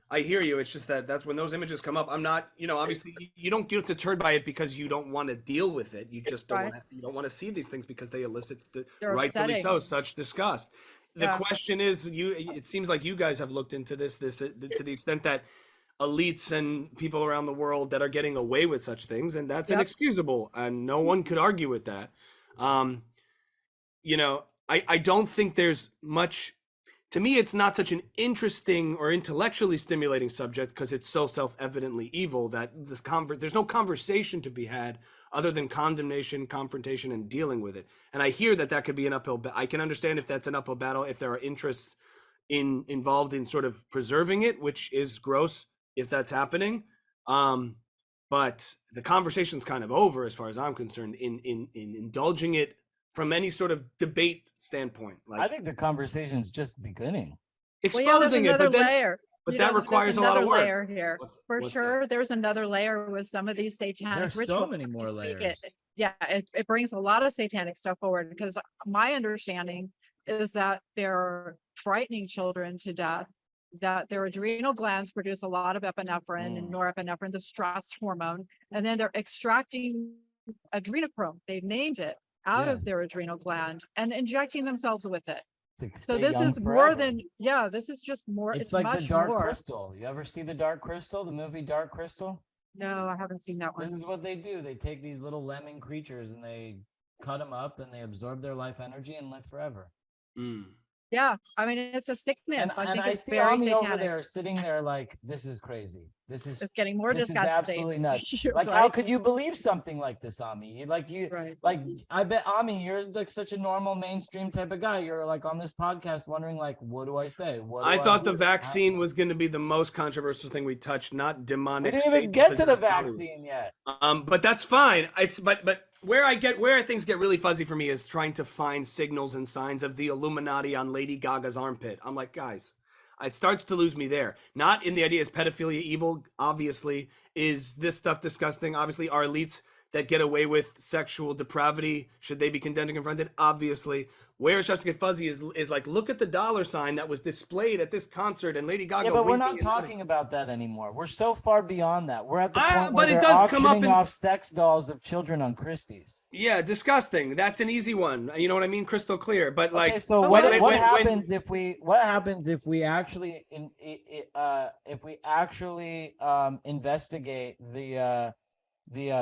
I hear you. It's just that's when those images come up. I'm not, obviously you don't get deterred by it because you don't want to deal with it. You just don't want to see these things because they elicit rightfully so such disgust. The question is, it seems like you guys have looked into this to the extent that elites and people around the world that are getting away with such things, and that's inexcusable, and no one could argue with that. I don't think there's much. To me, it's not such an interesting or intellectually stimulating subject because it's so self-evidently evil that there's no conversation to be had other than condemnation, confrontation, and dealing with it. And I hear that could be an uphill battle. I can understand if that's an uphill battle, if there are interests involved in sort of preserving it, which is gross if that's happening. But the conversation's kind of over as far as I'm concerned in indulging it from any sort of debate standpoint. Like, I think the conversation's just beginning. Exposing it, but then, layer. but that requires a lot of work. Layer here. For sure, there's another layer with some of these satanic rituals. There's so many more layers. It brings a lot of satanic stuff forward, because my understanding is that they're frightening children to death, that their adrenal glands produce a lot of epinephrine and norepinephrine, the stress hormone, and then they're extracting adrenochrome, they've named it, out of their adrenal gland and injecting themselves with it. So this is more than, this is just more. It's like the Dark Crystal. You ever see the Dark Crystal, the movie Dark Crystal? No, I haven't seen that one. This is what they do. They take these little lemming creatures and they cut them up and they absorb their life energy and live forever. Yeah, I mean, it's a sickness. And I think I it's see very Ami satanic. over there sitting there like, this is crazy. This is getting more disgusting. This is absolutely nuts. Like, Right. how could you believe something like this, Ami? Like, I bet, Ami, you're like such a normal mainstream type of guy. You're like on this podcast wondering, like, what do I say? I thought the vaccine was going to be the most controversial thing we touched, not demonic. We didn't even get to the vaccine yet. But that's fine. But where things get really fuzzy for me is trying to find signals and signs of the Illuminati on Lady Gaga's armpit. I'm like, guys, it starts to lose me there. Not in the idea is pedophilia evil, obviously. Is this stuff disgusting? Obviously, are elites that get away with sexual depravity. Should they be condemned and confronted? Obviously. Where it starts to get fuzzy is like, look at the dollar sign that was displayed at this concert and Lady Gaga. Yeah, but we're winking not and talking about that anymore. We're so far beyond that. We're at the point but where it they're does come up auctioning in- off sex dolls of children on Christie's. Yeah, disgusting. That's an easy one. You know what I mean? Crystal clear. But like, Okay, so But what when- happens if we actually investigate the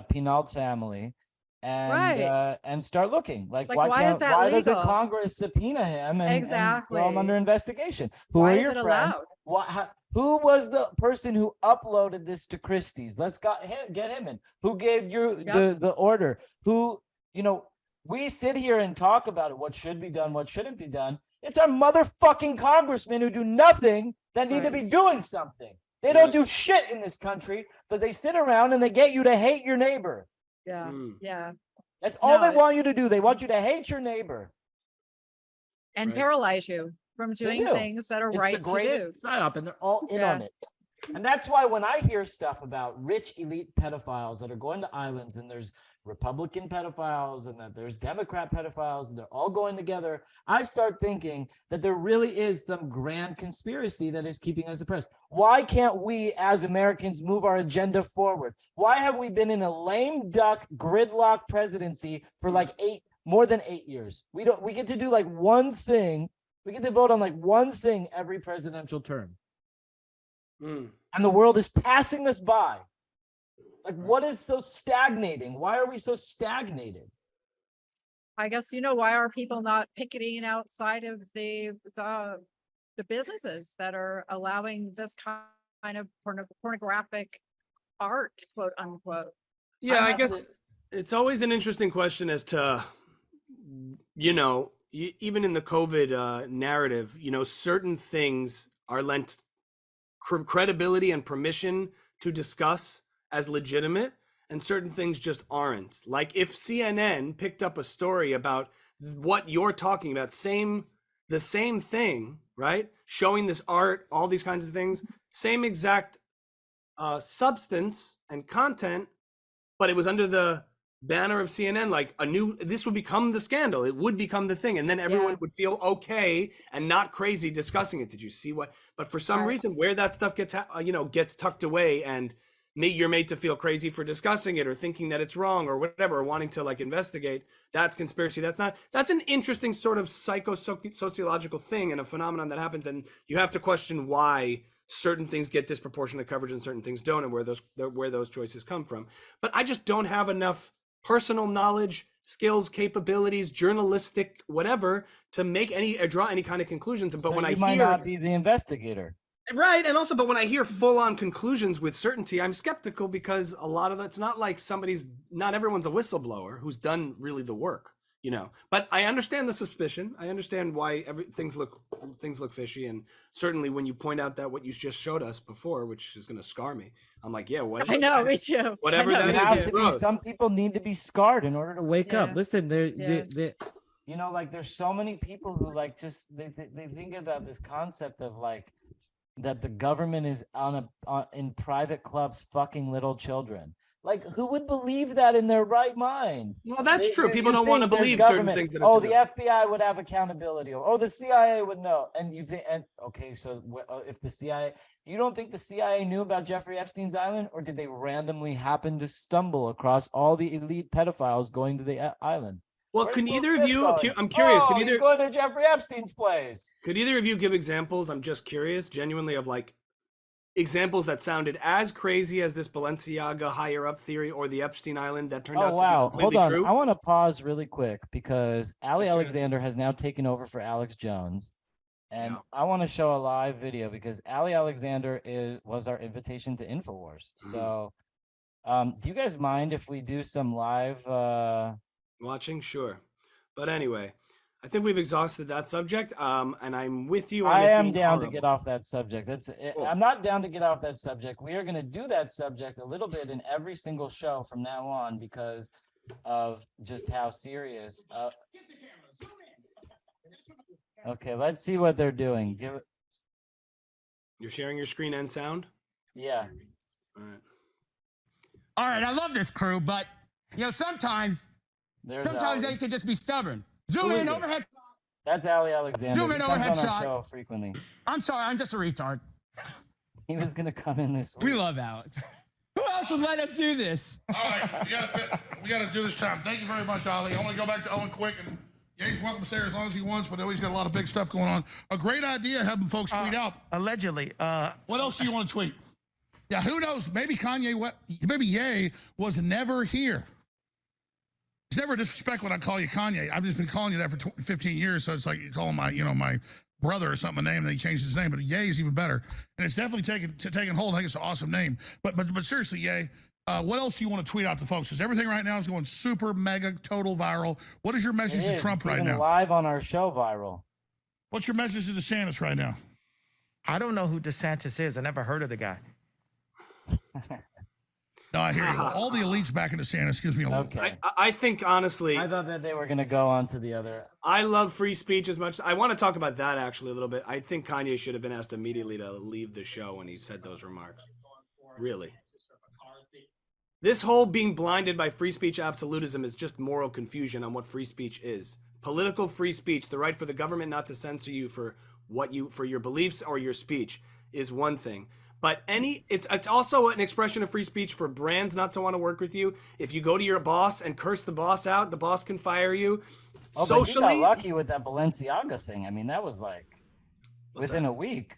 Pinault family and start looking like Like, why is that why doesn't legal? Congress subpoena him and throw him Exactly. under investigation? Who Why are is your it friends? allowed? Who was the person who uploaded this to Christie's? Let's get him in. Who gave you the order? Who, we sit here and talk about it, what should be done, what shouldn't be done. It's our motherfucking congressmen who do nothing that need to Right. be doing something. They don't do shit in this country, but they sit around and they get you to hate your neighbor. Yeah, Mm. yeah. That's all No, they want you to do. They want you to hate your neighbor. And Right. paralyze you from doing do. things that are It's right the greatest to do. psyop, and they're all in Yeah. on it. And that's why when I hear stuff about rich elite pedophiles that are going to islands, and there's Republican pedophiles and that there's Democrat pedophiles, and they're all going together, I start thinking that there really is some grand conspiracy that is keeping us oppressed. Why can't we as Americans move our agenda forward? Why have we been in a lame duck gridlock presidency for like more than 8 years? We get to do like one thing. We get to vote on like one thing every presidential term. Mm. And the world is passing us by. Like, what is so stagnating? Why are we so stagnated? I guess, why are people not picketing outside of the businesses that are allowing this kind of pornographic art, quote unquote? Yeah, I not guess it's always an interesting question as to, even in the COVID narrative, certain things are lent credibility and permission to discuss as legitimate, and certain things just aren't. Like if CNN picked up a story about what you're talking about, the same thing, right? Showing this art, all these kinds of things, same exact substance and content, but it was under the banner of CNN, like this would become the scandal. It would become the thing. And then everyone would feel okay and not crazy discussing it. Did you see what? But for some reason, where that stuff gets tucked away and you're made to feel crazy for discussing it or thinking that it's wrong or whatever, or wanting to like investigate, that's conspiracy. That's an interesting sort of sociological thing and a phenomenon that happens. And you have to question why certain things get disproportionate coverage and certain things don't, and where those choices come from. But I just don't have enough personal knowledge, skills, capabilities, journalistic, whatever, to make draw any kind of conclusions. But when I might not be the investigator. Right. And also, but when I hear full on conclusions with certainty, I'm skeptical because a lot of that's not like not everyone's a whistleblower who's done really the work, but I understand the suspicion. I understand why things look fishy. And certainly when you point out that what you just showed us before, which is going to scar me, I'm like, yeah, what? I know, me too. Whatever I know, that me is, too. Some people need to be scarred in order to wake up. Yeah. Listen, there's so many people who like just they think about this concept of like that the government is in private clubs fucking little children. Like, who would believe that in their right mind? Well, that's true. People don't want to believe certain things. That the FBI would have accountability, or the CIA would know. And you think, so if the CIA, you don't think the CIA knew about Jeffrey Epstein's island, or did they randomly happen to stumble across all the elite pedophiles going to the island? Well, Where's can Will either of Smith you? going? I'm curious. He's going to Jeffrey Epstein's place. Could either of you give examples? I'm just curious, genuinely, of like examples that sounded as crazy as this Balenciaga higher up theory or the Epstein Island that turned out to be completely Hold on. true. I want to pause really quick because Ali Sure. Alexander has now taken over for Alex Jones. And Yeah. I want to show a live video because Ali Alexander was our invitation to InfoWars. Mhm. So do you guys mind if we do some live Watching, sure. But anyway, I think we've exhausted that subject. And I'm with you on I it am being down to horrible. get off that subject. Cool. I'm not down to get off that subject. We are going to do that subject a little bit in every single show from now on because of just how serious. Okay, let's see what they're doing. You're sharing your screen and sound? Yeah. All right. All right, I love this crew, but You know, sometimes There's they Ali. can just be stubborn. Zoom Who is in, this? overhead. That's Ali Alexander. Zoom He in, comes overhead on our shot. show frequently. I'm sorry, I'm just a retard. He was gonna come in this week. We love Alex. Who else would let us do this? All right, we gotta do this time. Thank you very much, Ali. I want to go back to Owen quick, and yeah, he's welcome to stay as long as he wants, but he's got a lot of big stuff going on. A great idea having folks tweet out. Allegedly. What else do you want to tweet? Yeah, who knows? Maybe maybe Ye was never here. It's never disrespect when I call you Kanye. I've just been calling you that for 15 years, so it's like you call him my brother or something a name, and then he changed his name. But Ye is even better, and it's definitely taking hold. I think it's an awesome name. But seriously, Ye, what else do you want to tweet out to folks? Because everything right now is going super mega total viral. What is your message to Trump right now? Live on our show, viral. What's your message to DeSantis right now? I don't know who DeSantis is. I never heard of the guy. No, I hear you. All the elites back in DeSantis gives me a little. Okay. I think honestly, I thought that they were gonna go on to the other. I love free speech as much. I want to talk about that actually a little bit. I think Kanye should have been asked immediately to leave the show when he said those remarks. Really. This whole being blinded by free speech absolutism is just moral confusion on what free speech is. Political free speech, the right for the government not to censor you for your beliefs or your speech, is one thing. But it's also an expression of free speech for brands not to want to work with you. If you go to your boss and curse the boss out, the boss can fire you. Oh, Socially, but you got lucky with that Balenciaga thing. I mean, that was like within a week.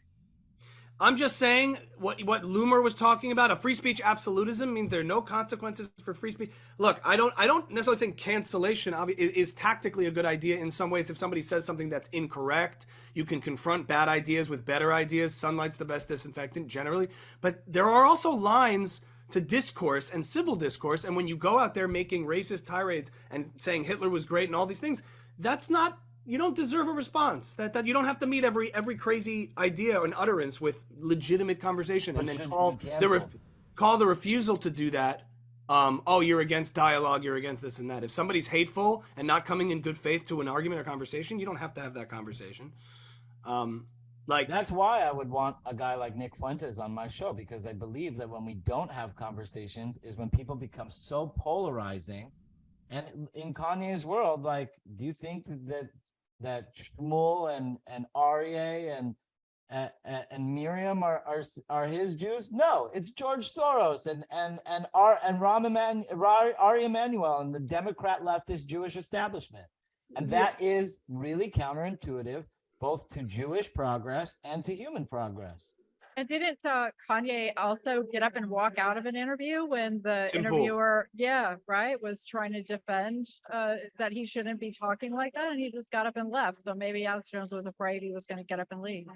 I'm just saying what Loomer was talking about. A free speech absolutism means there are no consequences for free speech. Look, I don't necessarily think cancellation is tactically a good idea in some ways. If somebody says something that's incorrect, you can confront bad ideas with better ideas. Sunlight's the best disinfectant generally. But there are also lines to discourse and civil discourse. And when you go out there making racist tirades and saying Hitler was great and all these things, that's not... You don't deserve a response. That you don't have to meet every crazy idea and utterance with legitimate conversation, and then call the refusal to do that. Oh, you're against dialogue. You're against this and that. If somebody's hateful and not coming in good faith to an argument or conversation, you don't have to have that conversation. That's why I would want a guy like Nick Fuentes on my show, because I believe that when we don't have conversations is when people become so polarizing. And in Kanye's world, like, do you think that Shmuel and Aryeh and Miriam are his Jews? No, it's George Soros and Ari Emanuel and the Democrat leftist Jewish establishment. And that is really counterintuitive, both to Jewish progress and to human progress. And didn't Kanye also get up and walk out of an interview when the Tim interviewer, was trying to defend that he shouldn't be talking like that, and he just got up and left. So maybe Alex Jones was afraid he was going to get up and leave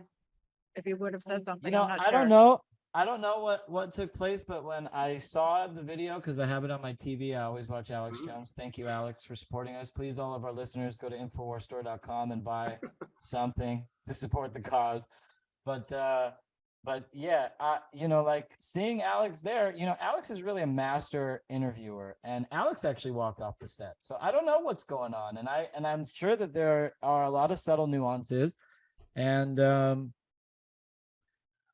if he would have said something. I'm not sure. I don't know what took place, but when I saw the video, because I have it on my TV, I always watch Alex Jones. Thank you, Alex, for supporting us. Please, all of our listeners, go to InfoWarsStore.com and buy something to support the cause. But yeah, like seeing Alex there, Alex is really a master interviewer, and Alex actually walked off the set. So I don't know what's going on. And I'm sure that there are a lot of subtle nuances. And,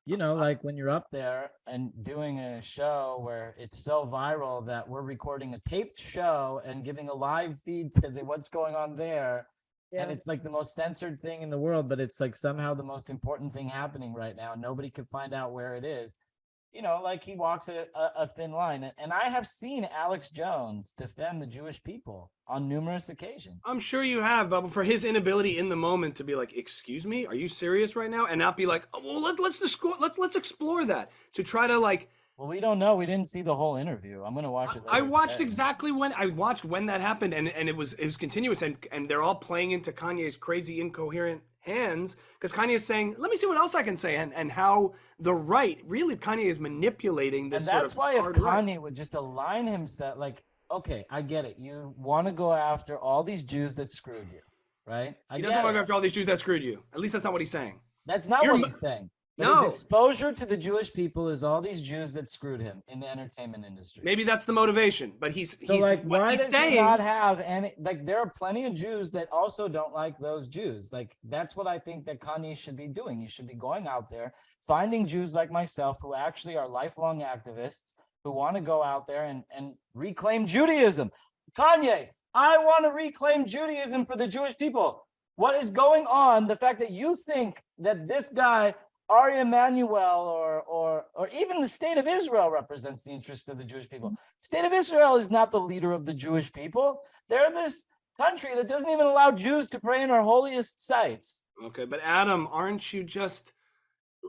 like when you're up there and doing a show where it's so viral that we're recording a taped show and giving a live feed to what's going on there. Yeah. And it's like the most censored thing in the world, but it's like somehow the most important thing happening right now. Nobody can find out where it is. Like he walks a thin line. And I have seen Alex Jones defend the Jewish people on numerous occasions. I'm sure you have, but for his inability in the moment to be like, excuse me, are you serious right now? And not be like, oh, well, let's explore that, to try to like... Well, we don't know. We didn't see the whole interview. I'm going to watch it later. I watched when that happened, and it was continuous, and they're all playing into Kanye's crazy, incoherent hands, because Kanye is saying, let me see what else I can say, and how the right, really, Kanye is manipulating this sort of... And that's why if Kanye would just align himself, like, okay, I get it. You want to go after all these Jews that screwed you, right? He doesn't want to go after all these Jews that screwed you. At least that's not what he's saying. That's not what he's saying. But his exposure to the Jewish people is all these Jews that screwed him in the entertainment industry. Maybe that's the motivation, but why does he not have any? Like, there are plenty of Jews that also don't like those Jews. Like, that's what I think that Kanye should be doing. He should be going out there, finding Jews like myself who actually are lifelong activists, who want to go out there and reclaim Judaism. Kanye, I want to reclaim Judaism for the Jewish people. What is going on? The fact that you think that this guy, Ari Emanuel, or even the state of Israel represents the interests of the Jewish people. State of Israel is not the leader of the Jewish people. They're this country that doesn't even allow Jews to pray in our holiest sites. Okay, but Adam, aren't you just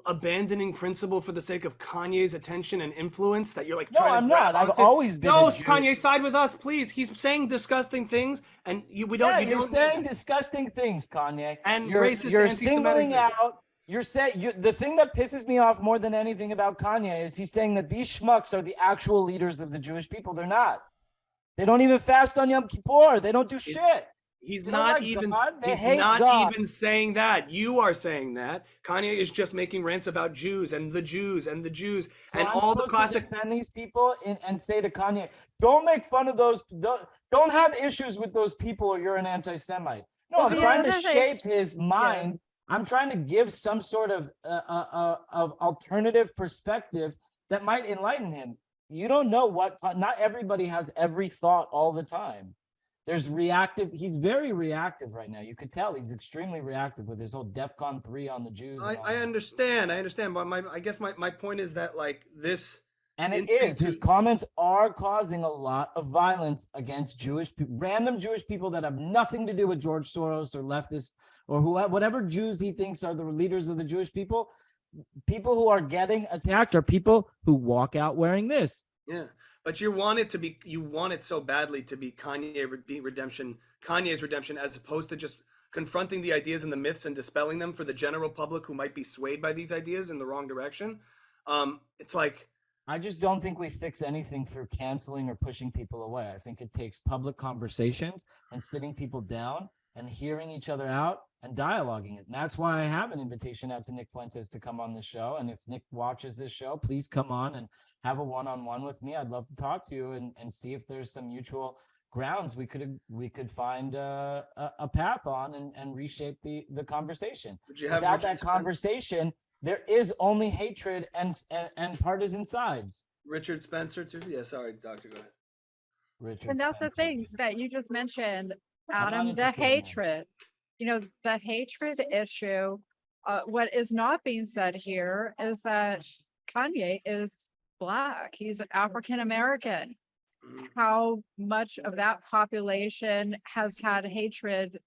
abandoning principle for the sake of Kanye's attention and influence that you're like No, trying I'm to grab not. I've onto? always been. No, a Jew. Kanye, side with us, please. He's saying disgusting things, and we don't. Yeah, you you're don't- saying disgusting things, Kanye. And you're, racist, you're anti-Semitic singling things. out. You're saying the thing that pisses me off more than anything about Kanye is he's saying that these schmucks are the actual leaders of the Jewish people. They're not. They don't even fast on Yom Kippur. They don't do shit. He's They don't not like even. God. They He's hate not God. even saying that. You are saying that. Kanye is just making rants about Jews and the Jews and the Jews So and I'm all the supposed to classic. defend these people and say to Kanye, don't make fun of those. Don't have issues with those people, or you're an anti-Semite. No, I'm Yeah, trying to that's shape like- his mind. I'm trying to give some sort of alternative perspective that might enlighten him. You don't know what. Not everybody has every thought all the time. There's reactive. He's very reactive right now. You could tell he's extremely reactive with his whole DEFCON 3 on the Jews. and all I that. understand. But I guess my point is that like this. And it instinct is. His to- comments are causing a lot of violence against Jewish people, random Jewish people that have nothing to do with George Soros or leftists or whatever Jews he thinks are the leaders of the Jewish people. People who are getting attacked are people who walk out wearing this. Yeah, but you want it so badly to be Kanye's redemption, as opposed to just confronting the ideas and the myths and dispelling them for the general public who might be swayed by these ideas in the wrong direction. It's like, I just don't think we fix anything through canceling or pushing people away. I think it takes public conversations and sitting people down and hearing each other out and dialoguing it. And that's why I have an invitation out to Nick Fuentes to come on this show. And if Nick watches this show, please come on and have a one-on-one with me. I'd love to talk to you and see if there's some mutual grounds we could find a path on and reshape the conversation. would you have Without Richard that Spencer- conversation, there is only hatred and partisan sides. Richard Spencer too? Yeah, sorry, Doctor, go ahead. Richard And that's the Spencer. thing that you just mentioned, I'm not Adam, the interested in that. hatred. You know, the hatred issue, what is not being said here is that Kanye is Black. He's African American. Mhm. How much of that population has had hatred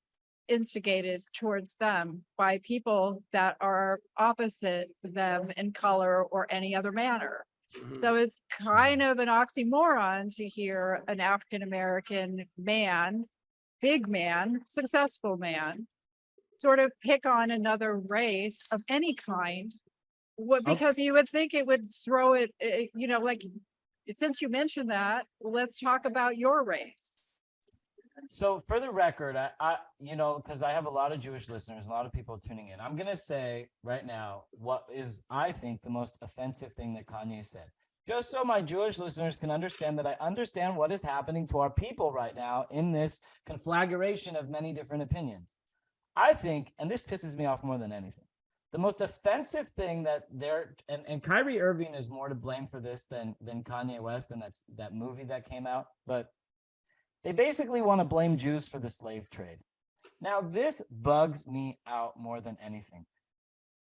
instigated towards them by people that are opposite them in color or any other manner? Mhm. So it's kind of an oxymoron to hear an African American man, big man, successful man, sort of pick on another race of any kind. What, because you would think it would throw it, you know, like, since you mentioned that, let's talk about your race. So for the record, I because I have a lot of Jewish listeners, a lot of people tuning in. I'm going to say right now what is, I think, the most offensive thing that Kanye said. Just so my Jewish listeners can understand that I understand what is happening to our people right now in this conflagration of many different opinions. I think, and this pisses me off more than anything, the most offensive thing that and Kyrie Irving is more to blame for this than Kanye West and that movie that came out, but they basically want to blame Jews for the slave trade. Now, this bugs me out more than anything.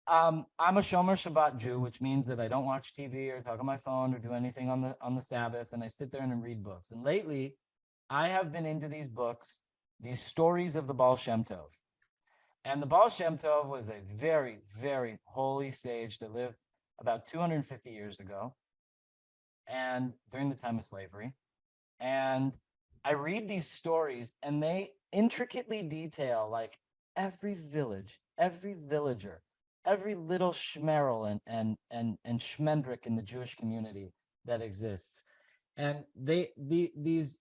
I'm a Shomer Shabbat Jew, which means that I don't watch TV or talk on my phone or do anything on the Sabbath, and I sit there and read books. And lately, I have been into these books, these stories of the Baal Shem Tov. And the Baal Shem Tov was a very, very holy sage that lived about 250 years ago, and during the time of slavery. And I read these stories, and they intricately detail like every village, every villager, every little schmerel and schmendrick in the Jewish community that exists. And these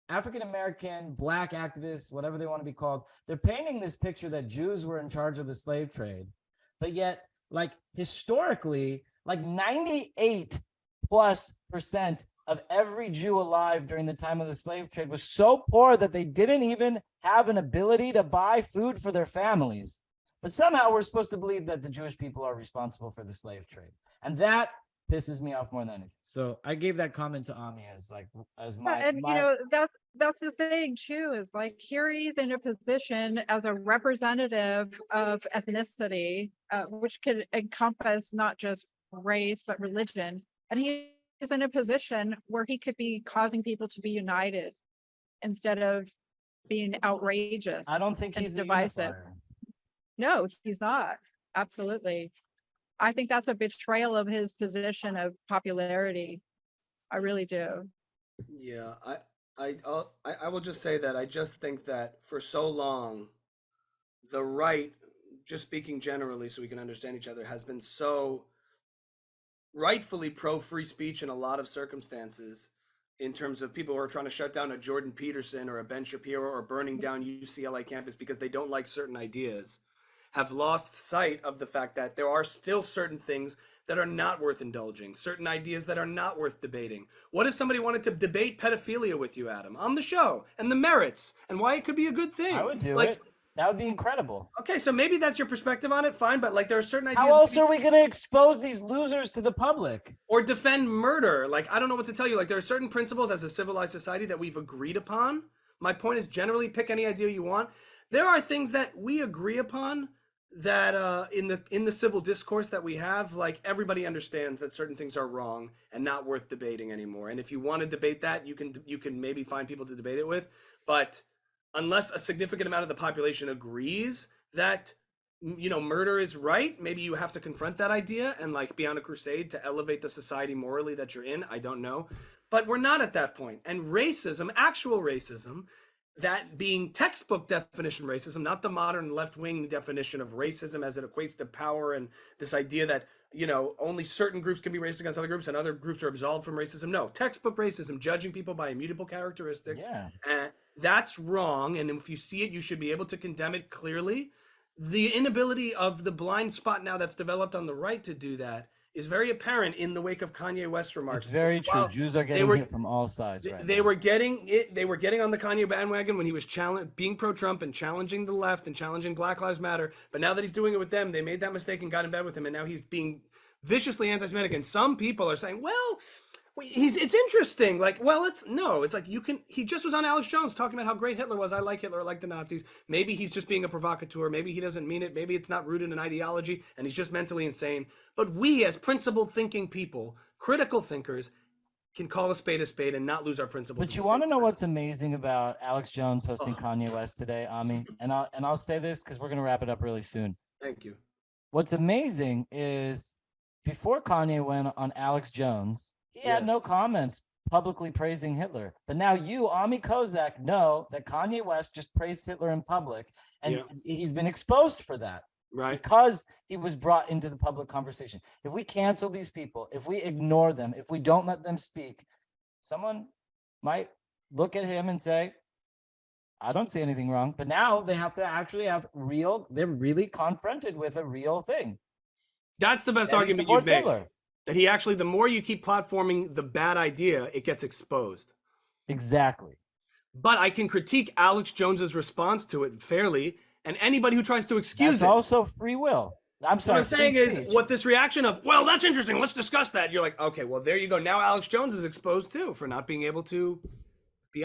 African-American, Black activists, whatever they want to be called, they're painting this picture that Jews were in charge of the slave trade. But yet, like historically, like 98+% of every Jew alive during the time of the slave trade was so poor that they didn't even have an ability to buy food for their families. But somehow we're supposed to believe that the Jewish people are responsible for the slave trade. And that pisses me off more than anything. So I gave that comment to Ami as like as my And my you know, that's the thing too, is like here he's in a position as a representative of ethnicity, which could encompass not just race but religion, and he is in a position where he could be causing people to be united instead of being outrageous. I don't think and he's a divisive. unifier. No, he's not. Absolutely. I think that's a betrayal of his position of popularity. I really do. Yeah, I will just say that I just think that for so long, the right, just speaking generally so we can understand each other, has been so rightfully pro free speech in a lot of circumstances, in terms of people who are trying to shut down a Jordan Peterson or a Ben Shapiro or burning down UCLA campus because they don't like certain ideas, have lost sight of the fact that there are still certain things that are not worth indulging, certain ideas that are not worth debating. What if somebody wanted to debate pedophilia with you, Adam, on the show, and the merits and why it could be a good thing? I would do like, it. That would be incredible. Okay, so maybe that's your perspective on it, fine, but like there are certain ideas. How else are we going to expose these losers to the public? Or defend murder? Like, I don't know what to tell you. Like, there are certain principles as a civilized society that we've agreed upon. My point is, generally pick any idea you want. There are things that we agree upon that in the civil discourse that we have, like everybody understands that certain things are wrong and not worth debating anymore. And if you want to debate that, you can maybe find people to debate it with. But unless a significant amount of the population agrees that, you know, murder is right, maybe you have to confront that idea and like be on a crusade to elevate the society morally that you're in. I don't know. But we're not at that point. And racism, actual racism, that being textbook definition racism, not the modern left-wing definition of racism as it equates to power and this idea that, you know, only certain groups can be racist against other groups and other groups are absolved from racism. No, textbook racism, judging people by immutable characteristics. Yeah. That's wrong. And if you see it, you should be able to condemn it clearly. The inability of the blind spot now that's developed on the right to do that is very apparent in the wake of Kanye West's remarks. It's very true. While Jews are getting hit from all sides. They were getting it. They were getting on the Kanye bandwagon when he was being pro-Trump and challenging the left and challenging Black Lives Matter. But now that he's doing it with them, they made that mistake and got in bed with him, and now he's being viciously anti-Semitic. And some people are saying, "Well, it's interesting." Like, well, it's like he just was on Alex Jones talking about how great Hitler was. I like Hitler. I like the Nazis. Maybe he's just being a provocateur. Maybe he doesn't mean it. Maybe it's not rooted in ideology and he's just mentally insane. But we, as principled thinking people, critical thinkers, can call a spade and not lose our principles. But you want to know what's amazing about Alex Jones hosting Kanye West today, Ami? And I'll say this because we're gonna wrap it up really soon. Thank you. What's amazing is before Kanye went on Alex Jones, he had no comments publicly praising Hitler. But now you, Ami Kozak, know that Kanye West just praised Hitler in public, and he's been exposed for that. Right. Because he was brought into the public conversation. If we cancel these people, if we ignore them, if we don't let them speak, someone might look at him and say, I don't see anything wrong. But now they have to actually have they're really confronted with a real thing. That's the best argument you've made. Hitler. That he actually, the more you keep platforming the bad idea, it gets exposed. Exactly. But I can critique Alex Jones's response to it fairly. And anybody who tries to excuse it. That's also free will. I'm sorry. What I'm saying is what this reaction of, well, that's interesting. Let's discuss that. You're like, okay, well, there you go. Now Alex Jones is exposed too for not being able to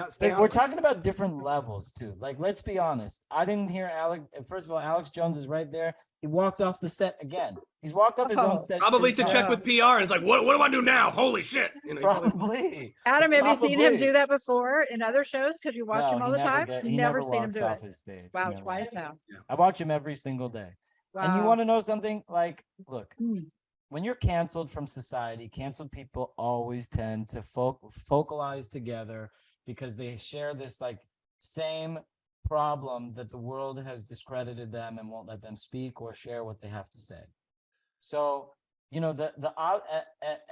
stay We're talking about different levels too. Like, let's be honest. I didn't hear Alex. First of all, Alex Jones is right there. He walked off the set again. He's walked off his own set. Probably to check with PR. And it's like, what do I do now? Holy shit. You know, probably. Adam, have you seen him do that before in other shows? Because you watch him all the time. Never seen him do it. His stage. Wow, twice now. I watch him every single day. Wow. And you want to know something? Like, look, when you're canceled from society, canceled people always tend to focalize together because they share this like same problem that the world has discredited them and won't let them speak or share what they have to say. So, you know,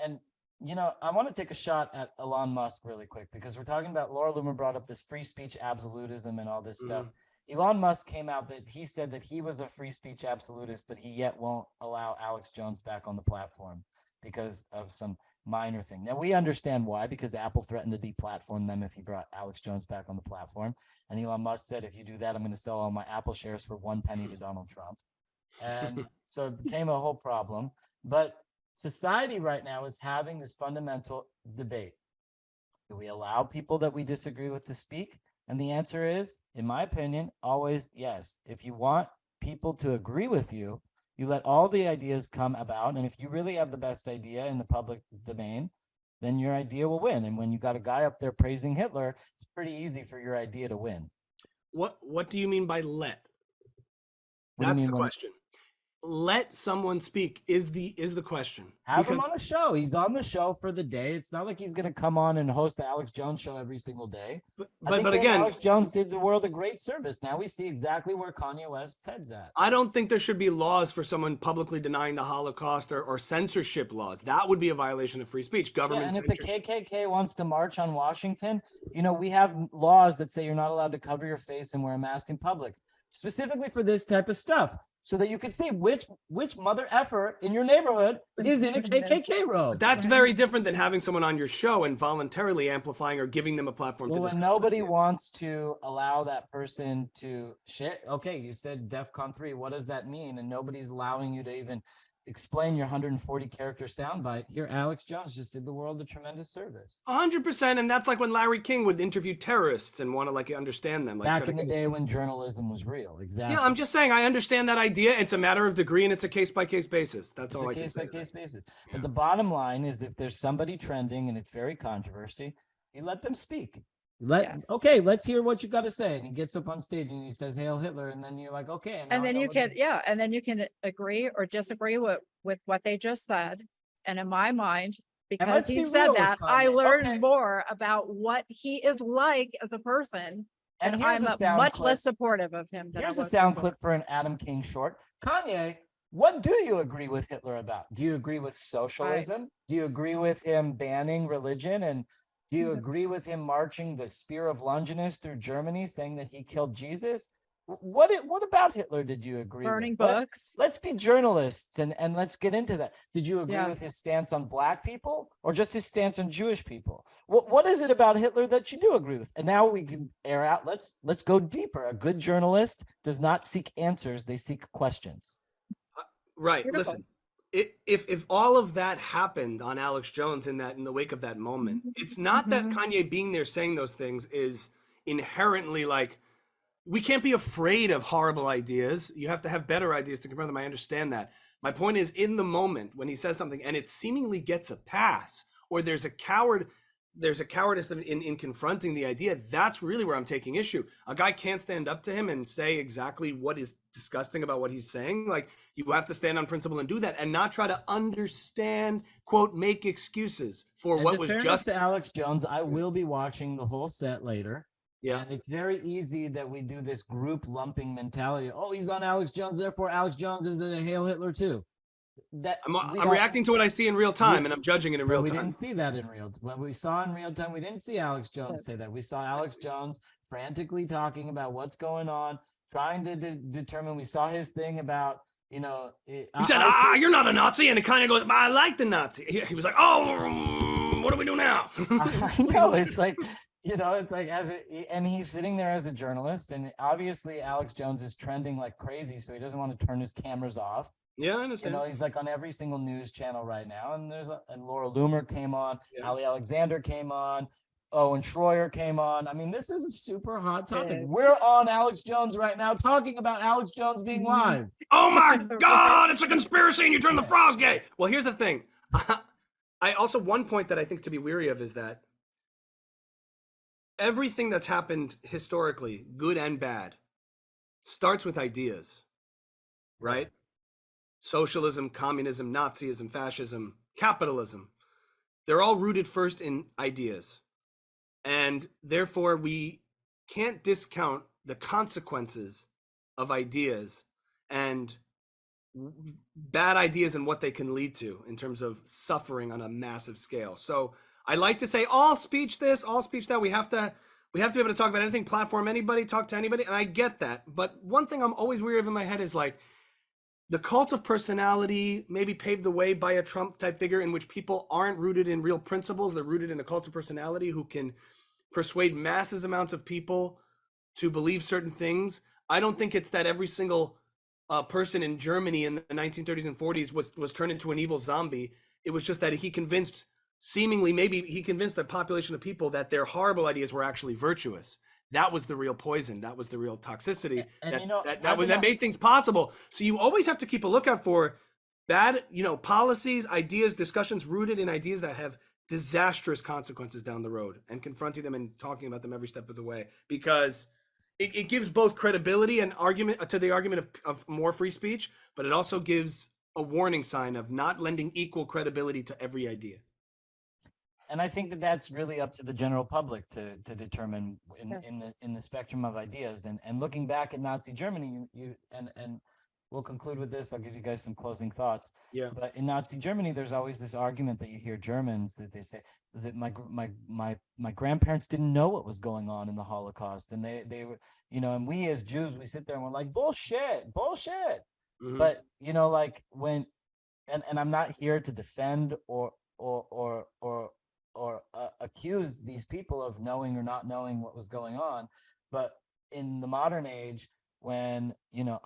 and you know, I want to take a shot at Elon Musk really quick because we're talking about, Laura Loomer brought up this free speech absolutism and all this stuff. Elon Musk came out that he said that he was a free speech absolutist, but he yet won't allow Alex Jones back on the platform because of some minor thing. Now we understand why, because Apple threatened to deplatform them if he brought Alex Jones back on the platform. And Elon Musk said, if you do that, I'm going to sell all my Apple shares for 1 penny to Donald Trump. And so it became a whole problem. But society right now is having this fundamental debate. Do we allow people that we disagree with to speak? And the answer is, in my opinion, always yes. If you want people to agree with you, you let all the ideas come about. And if you really have the best idea in the public domain, then your idea will win. And when you got a guy up there praising Hitler, it's pretty easy for your idea to win. What do you mean by let? What do you That's mean the when- question. Let someone speak is the question. Have him on a show. He's on the show for the day. It's not like he's going to come on and host the Alex Jones show every single day. but I think that again, Alex Jones did the world a great service. Now we see exactly where Kanye West's head's at. I don't think there should be laws for someone publicly denying the Holocaust or censorship laws. That would be a violation of free speech. Yeah, Government and if the censorship. KKK wants to march on Washington, you know, we have laws that say you're not allowed to cover your face and wear a mask in public, specifically for this type of stuff, so that you can see which mother effer in your neighborhood is in a KKK robe. That's very different than having someone on your show and voluntarily amplifying or giving them a platform to Well, discuss. when an nobody idea. wants to allow that person to share, okay, you said DEFCON 3, what does that mean? And nobody's allowing you to even explain your 140 character soundbite. Here, Alex Jones just did the world a tremendous service. 100%, and that's like when Larry King would interview terrorists and want to like understand them. Like Back try to in the get- day when journalism was real, exactly. Yeah, I'm just saying I understand that idea. It's a matter of degree and it's a case by case basis. That's It's all a I can case say. by to that. case basis. Yeah. But the bottom line is, if there's somebody trending and it's very controversy, you let them speak. Okay, let's hear what you got to say. And he gets up on stage and he says, "Hail Hitler," and then you're like, okay. And now I then know you what can, this- yeah, and then you can agree or disagree with what they just said. And in my mind, because let's he be said real with that, I Kanye. learned Okay. more about what he is like as a person. And And here's I'm a sound much clip. less supportive of him than I Here's a was sound before. clip for an Adam King short. Kanye, what do you agree with Hitler about? Do you agree with socialism? Do you agree with him banning religion? And do you Mhm. agree with him marching the Spear of Longinus through Germany, saying that he killed Jesus? What about Hitler did you agree Burning with? books. Let's be journalists and let's get into that. Did you agree Yeah. with his stance on Black people or just his stance on Jewish people? What is it about Hitler that you do agree with? And now we can air out. Let's go deeper. A good journalist does not seek answers; they seek questions. Right. Beautiful. Listen, if all of that happened on Alex Jones in the wake of that moment, it's not that Mhm. Kanye being there saying those things is inherently like, we can't be afraid of horrible ideas. You have to have better ideas to confront them. I understand that. My point is, in the moment when he says something and it seemingly gets a pass, or there's a cowardice in confronting the idea, that's really where I'm taking issue. A guy can't stand up to him and say exactly what is disgusting about what he's saying. Like, you have to stand on principle and do that, and not try to understand, quote, make excuses for And what in was fairness just. to Alex Jones. I will be watching the whole set later. Yeah. And it's very easy that we do this group lumping mentality. Oh, he's on Alex Jones, therefore Alex Jones is the Hail Hitler too. That we I'm don't- reacting to what I see in real time, and I'm judging it in but real we time. didn't see that in real. What we saw in real time, we didn't see Alex Jones say that. We saw Alex Jones frantically talking about what's going on, trying to determine. We saw his thing about, you know. He said, "You're not a Nazi," and it kind of goes, "I like the Nazi." He was like, "Oh, what do we do now?" I know, it's like, you know, it's like and he's sitting there as a journalist, and obviously Alex Jones is trending like crazy, so he doesn't want to turn his cameras off. Yeah, I You understand. know, he's like on every single news channel right now, and and Laura Loomer came on, Yeah. Ali Alexander came on, Owen Schroyer came on. I mean, this is a super hot topic. Yes. We're on Alex Jones right now, talking about Alex Jones being Mhm. live. Oh my God, it's a conspiracy, and you turn the frogs gay. Well, here's the thing. I also, one point that I think to be weary of is that everything that's happened historically, good and bad, starts with ideas, right? Socialism, communism, Nazism, fascism, capitalism. They're all rooted first in ideas. And therefore, we can't discount the consequences of ideas and bad ideas and what they can lead to in terms of suffering on a massive scale. So I like to say all speech this, all speech that. We have to be able to talk about anything, platform anybody, talk to anybody, and I get that. But one thing I'm always weary of in my head is like the cult of personality, maybe paved the way by a Trump type figure, in which people aren't rooted in real principles. They're rooted in a cult of personality who can persuade massive amounts of people to believe certain things. I don't think it's that every single person in Germany in the 1930s and 40s was turned into an evil zombie It was just that he convinced, seemingly, maybe he convinced a population of people that their horrible ideas were actually virtuous. That was the real poison. That was the real toxicity And, that, you know, that made things possible. So you always have to keep a lookout for bad, policies, ideas, discussions rooted in ideas that have disastrous consequences down the road, and confronting them and talking about them every step of the way, because it gives both credibility and argument to the argument of more free speech, but it also gives a warning sign of not lending equal credibility to every idea. And I think that that's really up to the general public to determine Sure. in the spectrum of ideas. And looking back at Nazi Germany, and we'll conclude with this. I'll give you guys some closing thoughts. Yeah. But in Nazi Germany, there's always this argument that you hear Germans that they say that my grandparents didn't know what was going on in the Holocaust, and they were, and we as Jews, we sit there and we're like, bullshit. Mhm. But like when, and I'm not here to defend or accuse these people of knowing or not knowing what was going on, but in the modern age, when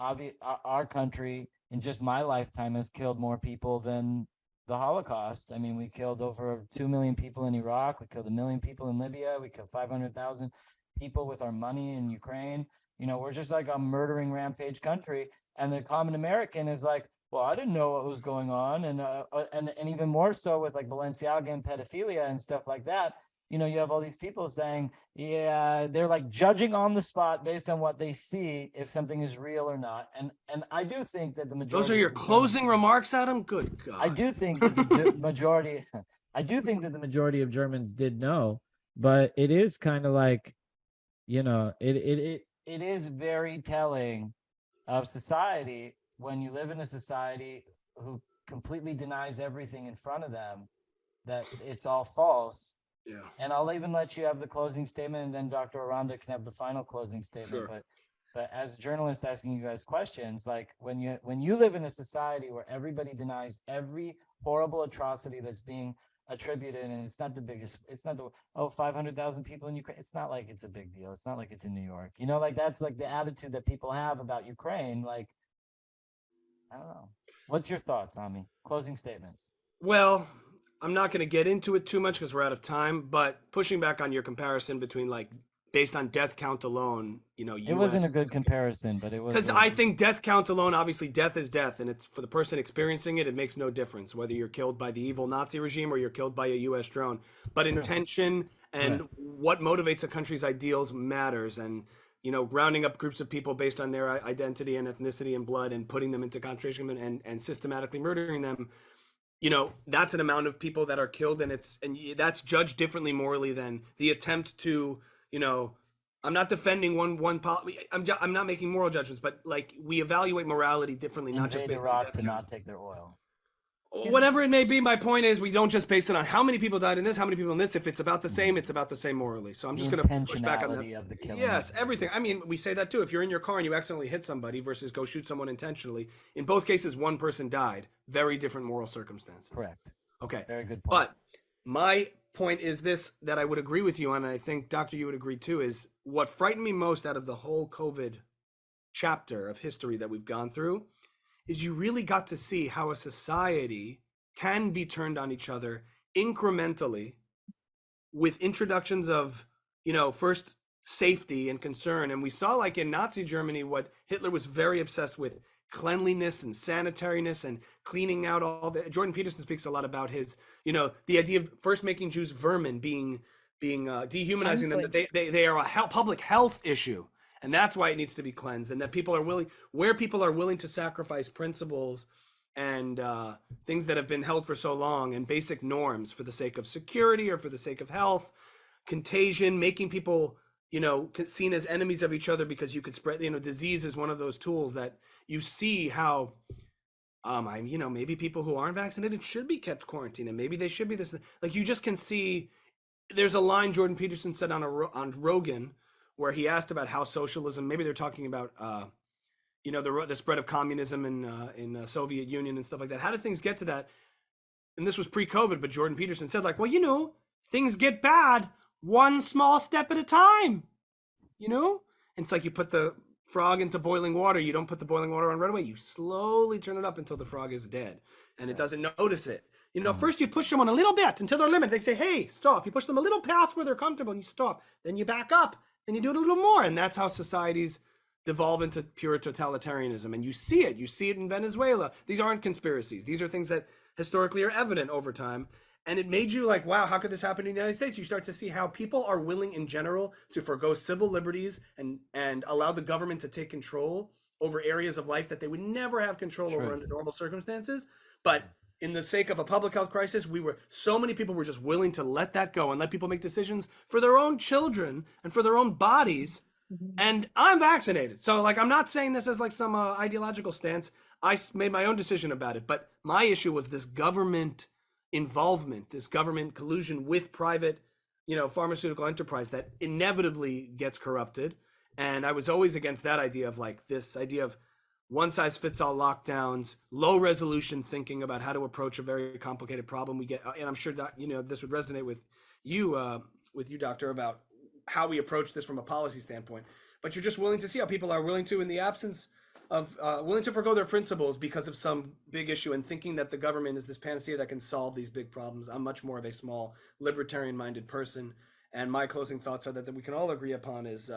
our country in just my lifetime has killed more people than the Holocaust. I mean, we killed over 2 million people in Iraq. We killed 1 million people in Libya. We killed 500,000 people with our money in Ukraine. We're just like a murdering rampage country. And the common American is like, well, I didn't know what was going on. And even more so with like Balenciaga and pedophilia and stuff like that. You have all these people saying, yeah, they're like judging on the spot based on what they see if something is real or not. And I do think that the majority. Those are your closing remarks, Adam? Good God. I do think that the majority. I do think that the majority of Germans did know, but it is kind of like, it is very telling of society when you live in a society who completely denies everything in front of them, that it's all false. Yeah. And I'll even let you have the closing statement, and then Dr. Aranda can have the final closing statement. Sure. But as a journalist asking you guys questions, like when you live in a society where everybody denies every horrible atrocity that's being attributed, and it's not the biggest, it's not 500,000 people in Ukraine. It's not like it's a big deal. It's not like it's in New York. Like that's like the attitude that people have about Ukraine. Like, I don't know. What's your thoughts, Ami? Closing statements. Well, I'm not going to get into it too much because we're out of time, but pushing back on your comparison between like based on death count alone, it wasn't a good comparison, but it was, because I think death count alone, obviously death is death, and it's for the person experiencing it. It makes no difference whether you're killed by the evil Nazi regime or you're killed by a U.S. drone. But intention and what motivates a country's ideals matters, and rounding up groups of people based on their identity and ethnicity and blood and putting them into concentration and systematically murdering them. That's an amount of people that are killed, and that's judged differently morally than the attempt to, I'm not defending I'm not making moral judgments, but like we evaluate morality differently, not just invade based on Iraq death to count. not take their oil. Whatever it may be, my point is we don't just base it on how many people died in this, how many people in this. If it's about the same, it's about the same morally. So I'm just going to push back on that. Intentionality of the killing. Yes, everything. I mean, we say that too. If you're in your car and you accidentally hit somebody versus go shoot someone intentionally, in both cases, one person died. Very different moral circumstances. Correct. Okay. Very good point. But my point is this, that I would agree with you on, and I think, Doctor, you would agree too, is what frightened me most out of the whole COVID chapter of history that we've gone through is you really got to see how a society can be turned on each other incrementally with introductions of, first safety and concern. And we saw, like in Nazi Germany, what Hitler was very obsessed with: cleanliness and sanitariness and cleaning out all the. Jordan Peterson speaks a lot about his, the idea of first making Jews vermin, being dehumanizing them, that they are a public health issue, and that's why it needs to be cleansed, and that people are willing to sacrifice principles and things that have been held for so long and basic norms for the sake of security or for the sake of health, contagion, making people seen as enemies of each other because you could spread, disease is one of those tools that you see how maybe people who aren't vaccinated should be kept quarantined, and maybe they should be this, like, you just can see. There's a line Jordan Peterson said on Rogan where he asked about how socialism, maybe they're talking about the spread of communism in the Soviet Union and stuff like that. How did things get to that? And this was pre-COVID, but Jordan Peterson said, like, well, things get bad one small step at a time, And it's like you put the frog into boiling water. You don't put the boiling water on right away. You slowly turn it up until the frog is dead, and it doesn't notice it. You know, first you push them on a little bit until they're limited. They say, hey, stop. You push them a little past where they're comfortable and you stop. Then you back up and you do it a little more. And that's how societies devolve into pure totalitarianism. And you see it. You see it in Venezuela. These aren't conspiracies. These are things that historically are evident over time. And it made you like, wow, how could this happen in the United States? You start to see how people are willing in general to forgo civil liberties and allow the government to take control over areas of life that they would never have control over under normal circumstances. But in the sake of a public health crisis, so many people were just willing to let that go and let people make decisions for their own children and for their own bodies. And I'm vaccinated. So like, I'm not saying this as like some ideological stance. I made my own decision about it. But my issue was this government involvement, this government collusion with private, pharmaceutical enterprise that inevitably gets corrupted. And I was always against that idea of like this idea of one size fits all lockdowns, low resolution thinking about how to approach a very complicated problem. We get, and I'm sure that, this would resonate with you, Doctor, about how we approach this from a policy standpoint. But you're just willing to see how people are willing to, in the absence of willing to forgo their principles because of some big issue and thinking that the government is this panacea that can solve these big problems. I'm much more of a small libertarian-minded person. And my closing thoughts are that we can all agree upon is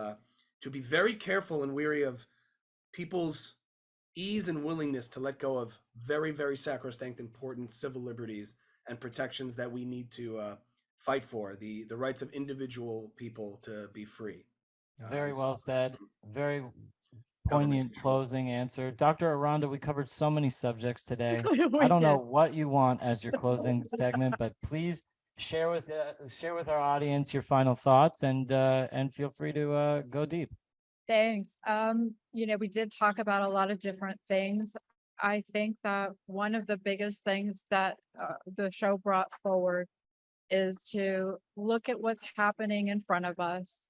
to be very careful and wary of people's ease and willingness to let go of very, very sacrosanct, important civil liberties and protections that we need to fight for, the rights of individual people to be free. Very well said. Very poignant closing answer. Dr. Aranda, we covered so many subjects today. I don't know what you want as your closing segment, but please share with our audience your final thoughts and feel free to go deep. Thanks. We did talk about a lot of different things. I think that one of the biggest things that the show brought forward is to look at what's happening in front of us,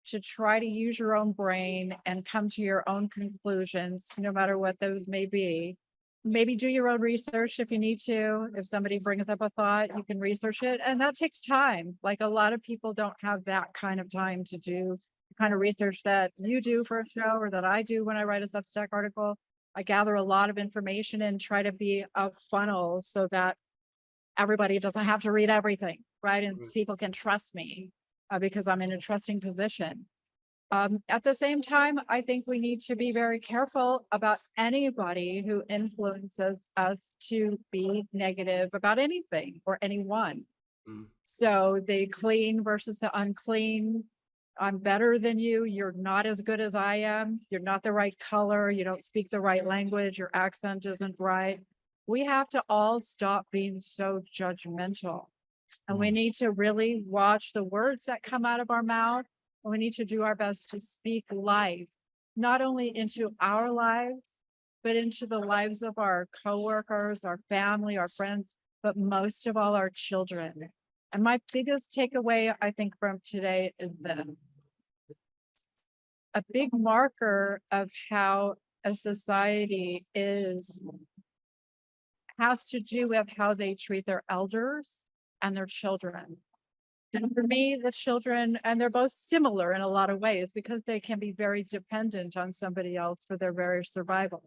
to try to use your own brain and come to your own conclusions, no matter what those may be. Maybe do your own research if you need to. If somebody brings up a thought, you can research it. And that takes time. Like a lot of people don't have that kind of time to do the kind of research that you do for a show or that I do when I write a Substack article. I gather a lot of information and try to be a funnel so that everybody doesn't have to read everything, right? And people can trust me because I'm in a trusting position. At the same time, I think we need to be very careful about anybody who influences us to be negative about anything or anyone. So the clean versus the unclean. I'm better than you. You're not as good as I am. You're not the right color. You don't speak the right language. Your accent isn't right. We have to all stop being so judgmental. And we need to really watch the words that come out of our mouth. And we need to do our best to speak life, not only into our lives, but into the lives of our coworkers, our family, our friends, but most of all, our children. And my biggest takeaway, I think, from today is this. A big marker of how a society has to do with how they treat their elders and their children. And for me, the children, and they're both similar in a lot of ways because they can be very dependent on somebody else for their very survival.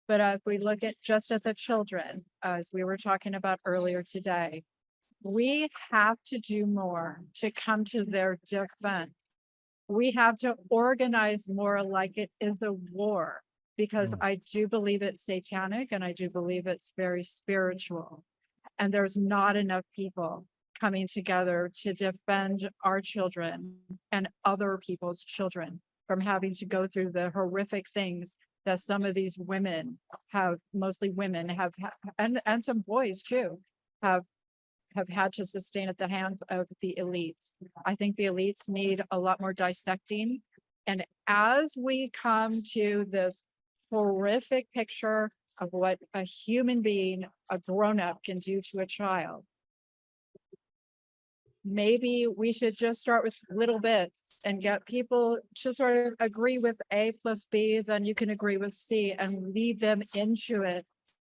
But if we look at just at the children, as we were talking about earlier today, we have to do more to come to their defense. We have to organize more like it is a war, because I do believe it's satanic and I do believe it's very spiritual. And there's not enough people coming together to defend our children and other people's children from having to go through the horrific things that some of these women have, mostly women have, and some boys too, have had to sustain at the hands of the elites. I think the elites need a lot more dissecting. And as we come to this horrific picture of what a human being, a grown-up, can do to a child, maybe we should just start with little bits and get people to sort of agree with A plus B, then you can agree with C, and lead them into it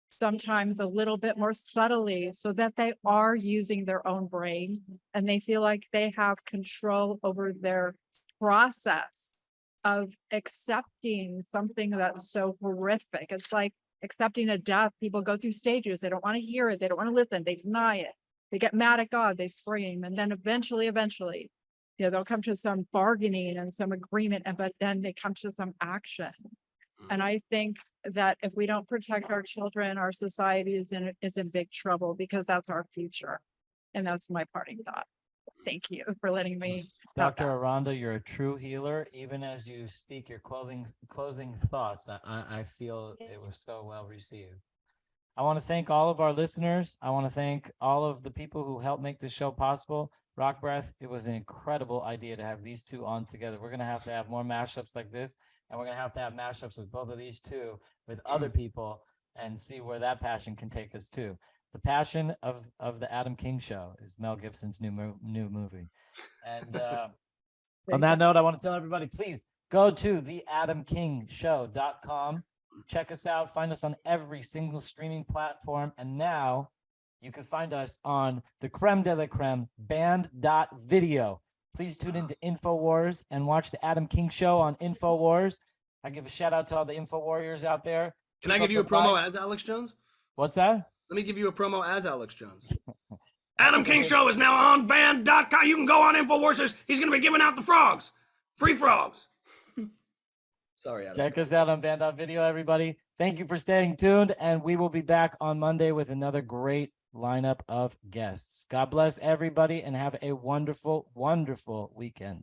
sometimes a little bit more subtly so that they are using their own brain and they feel like they have control over their process of accepting something that's so horrific. It's like accepting a death. People go through stages. They don't want to hear it. They don't want to listen. They deny it. They get mad at God. They scream. And then eventually, they'll come to some bargaining and some agreement, but then they come to some action. And I think that if we don't protect our children, our society is in big trouble, because that's our future. And that's my parting thought. Thank you for letting me. have Dr. that. Aranda, you're a true healer. Even as you speak your closing thoughts, I feel it was so well received. I want to thank all of our listeners. I want to thank all of the people who helped make this show possible. Rock Breath, it was an incredible idea to have these two on together. We're going to have more mashups like this, and we're going to have mashups with both of these two with other people, and see where that passion can take us to. The passion of the Adam King Show is Mel Gibson's new movie. And on that note, I want to tell everybody, please go to theadamkingshow.com. Check us out. Find us on every single streaming platform. And now you can find us on the creme de la creme band.video. Please tune into InfoWars and watch the Adam King Show on InfoWars. I give a shout out to all the Info Warriors out there. Can I give you a promo as Alex Jones? What's that? Let me give you a promo as Alex Jones. Adam King Show is now on band.com. You can go on InfoWars. He's going to be giving out the frogs. Free frogs. Sorry, Adam. Check us out on band.video, everybody. Thank you for staying tuned, and we will be back on Monday with another great lineup of guests. God bless everybody, and have a wonderful, wonderful weekend.